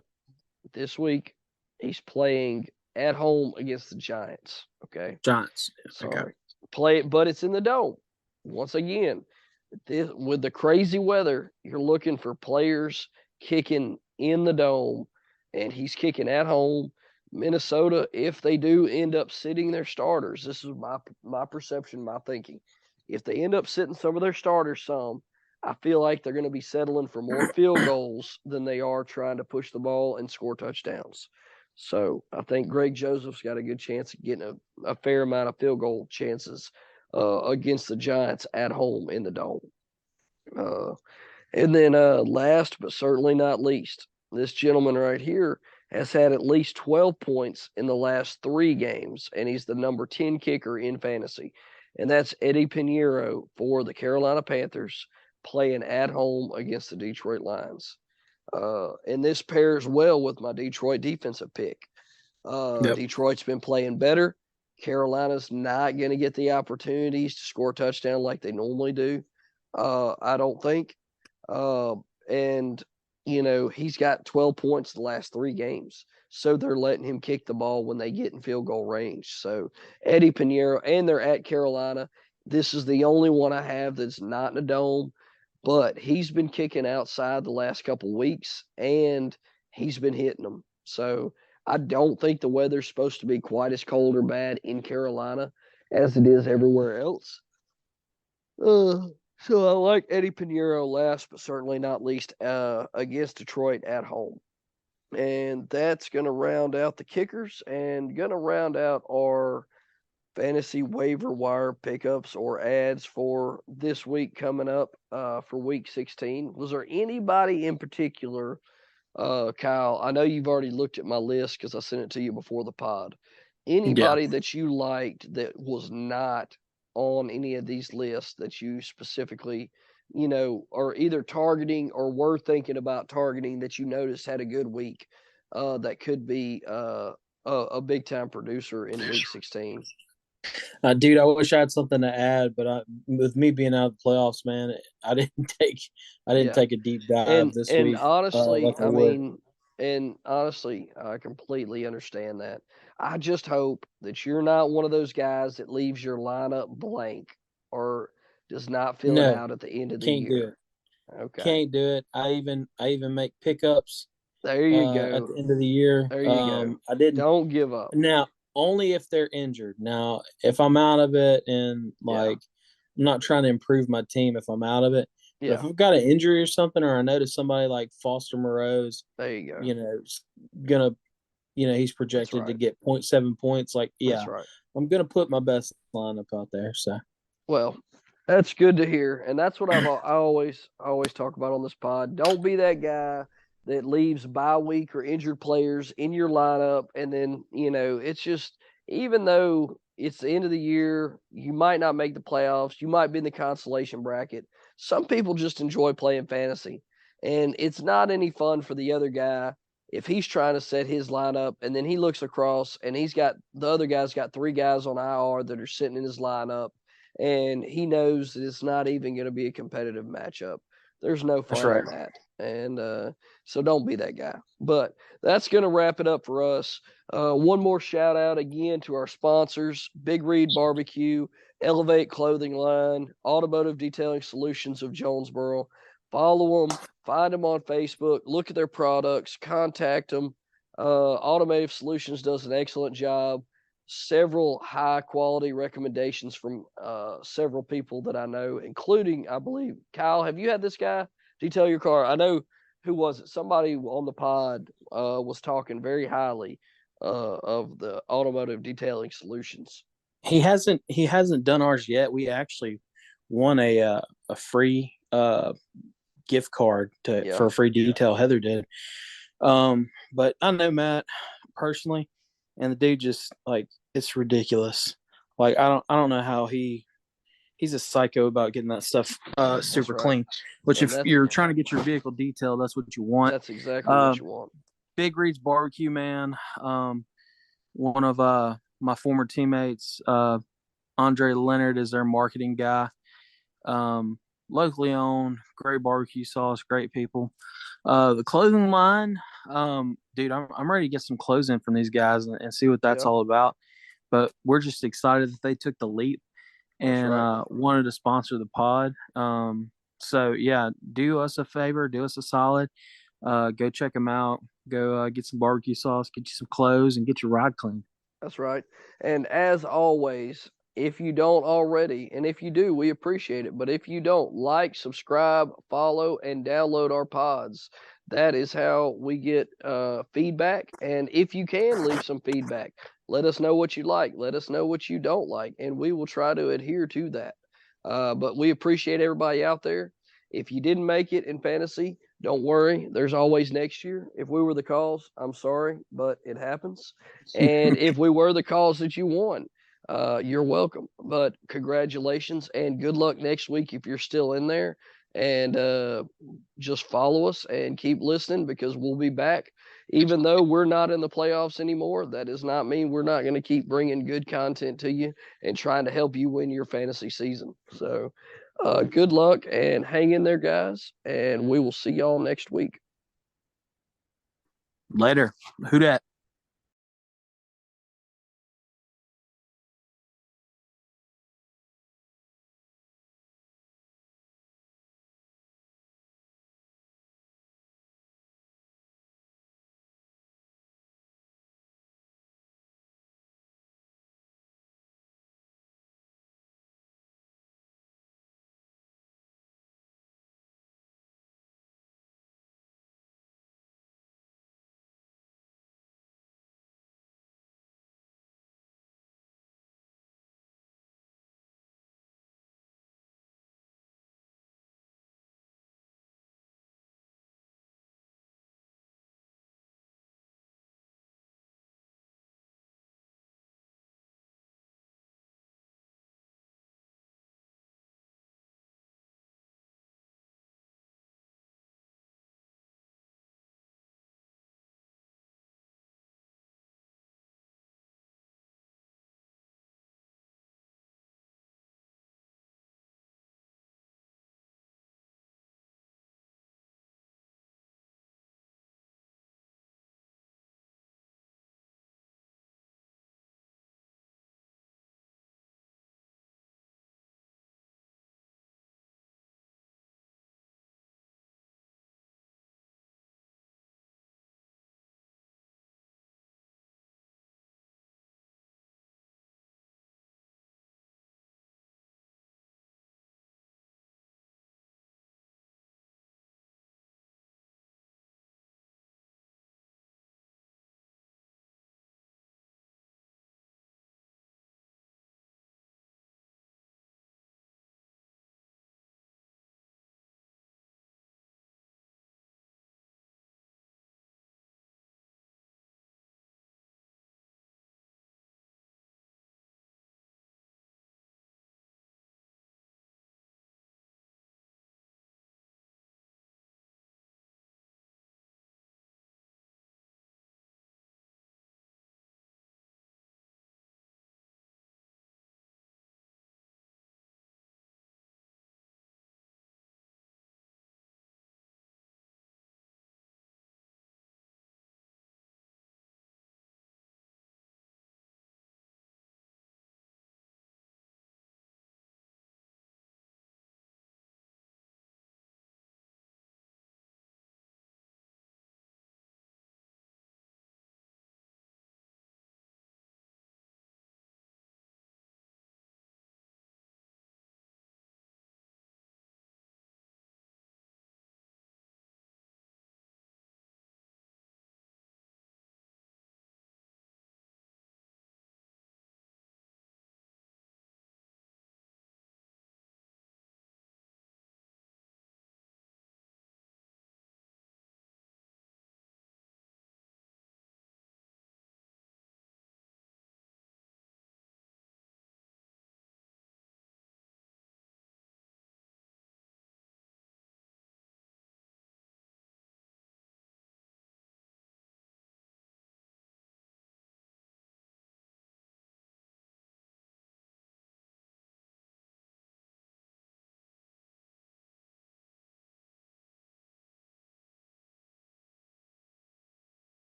This week he's playing at home against the Giants. Okay. Giants. Sorry. Okay. But it's in the dome. Once again, with the crazy weather, you're looking for players kicking in the dome, and he's kicking at home. Minnesota, if they do end up sitting their starters, this is my perception, my thinking. If they end up sitting some of their starters I feel like they're going to be settling for more field goals than they are trying to push the ball and score touchdowns. So I think Greg Joseph's got a good chance of getting a fair amount of field goal chances against the Giants at home in the dome. And then last but certainly not least, this gentleman right here has had at least 12 points in the last 3 games, and he's the number 10 kicker in fantasy. And that's Eddie Pinheiro for the Carolina Panthers, playing at home against the Detroit Lions. And this pairs well with my Detroit defensive pick. Detroit's been playing better. Carolina's not going to get the opportunities to score a touchdown like they normally do, I don't think. And, he's got 12 points the last 3 games. So they're letting him kick the ball when they get in field goal range. So Eddie Pinheiro, and they're at Carolina. This is the only one I have that's not in a dome, but he's been kicking outside the last couple weeks, and he's been hitting them. So I don't think the weather's supposed to be quite as cold or bad in Carolina as it is everywhere else. So I like Eddie Pinheiro last, but certainly not least against Detroit at home. And that's going to round out the kickers and going to round out our fantasy waiver wire pickups or ads for this week coming up for week 16. Was there anybody in particular, Kyle? I know you've already looked at my list because I sent it to you before the pod. Anybody that you liked that was not on any of these lists that you specifically, are either targeting or were thinking about targeting that you noticed had a good week that could be a big time producer in week 16? Dude, I wish I had something to add, but with me being out of the playoffs, man, I didn't take a deep dive this week. Honestly, I completely understand that. I just hope that you're not one of those guys that leaves your lineup blank or does not fill it out at the end of the year. Can't do it. Okay. Can't do it. I even make pickups. There you go. At the end of the year. There you go. I didn't. Don't give up. Now, only if they're injured. Now, if I'm out of it and I'm not trying to improve my team if I'm out of it. Yeah. But if I've got an injury or something, or I notice somebody like Foster Moreau's, there you go. He's projected to get 0.7 points. That's right. I'm gonna put my best lineup out there. So, well, that's good to hear, and that's what I always talk about on this pod. Don't be that guy that leaves bye week or injured players in your lineup. And then, it's just, even though it's the end of the year, you might not make the playoffs, you might be in the consolation bracket. Some people just enjoy playing fantasy, and it's not any fun for the other guy if he's trying to set his lineup and then he looks across and the other guy's got 3 guys on IR that are sitting in his lineup, and he knows that it's not even going to be a competitive matchup. There's no fun in that. And so don't be that guy. But that's going to wrap it up for us. One more shout out again to our sponsors, Big Reed BBQ, Elevate Clothing Line, Automotive Detailing Solutions of Jonesboro. Follow them, find them on Facebook, look at their products, contact them. Automotive Solutions does an excellent job. Several high quality recommendations from several people that I know, including, I believe, Kyle, have you had this guy detail your car? I know, who was it? Somebody on the pod was talking very highly of the Automotive Detailing Solutions. He hasn't done ours yet. We actually won a free gift card for a free detail. Heather did. But I know Matt personally, and the dude just it's ridiculous. I don't know how he's a psycho about getting that stuff super clean. Which if you're trying to get your vehicle detailed, that's what you want. That's exactly what you want. Big Reed's Barbecue, man. One of my former teammates, Andre Leonard, is their marketing guy. Locally owned, great barbecue sauce, great people. The clothing line, dude, I'm ready to get some clothes in from these guys and see what that's all about. But we're just excited that they took the leap and wanted to sponsor the pod. So, yeah, do us a favor, do us a solid. Go check them out. Go get some barbecue sauce, get you some clothes, and get your ride clean. That's right. And as always, if you don't already, and if you do, we appreciate it. But if you don't, like, subscribe, follow, and download our pods. That is how we get feedback. And if you can leave some feedback, let us know what you like. Let us know what you don't like, and we will try to adhere to that. But we appreciate everybody out there. If you didn't make it in fantasy, don't worry. There's always next year. If we were the cause, I'm sorry, but it happens. And if we were the cause that you won, you're welcome. But congratulations and good luck next week if you're still in there. And just follow us and keep listening, because we'll be back. Even though we're not in the playoffs anymore, that does not mean we're not going to keep bringing good content to you and trying to help you win your fantasy season. So good luck and hang in there, guys. And we will see y'all next week. Later. Who dat?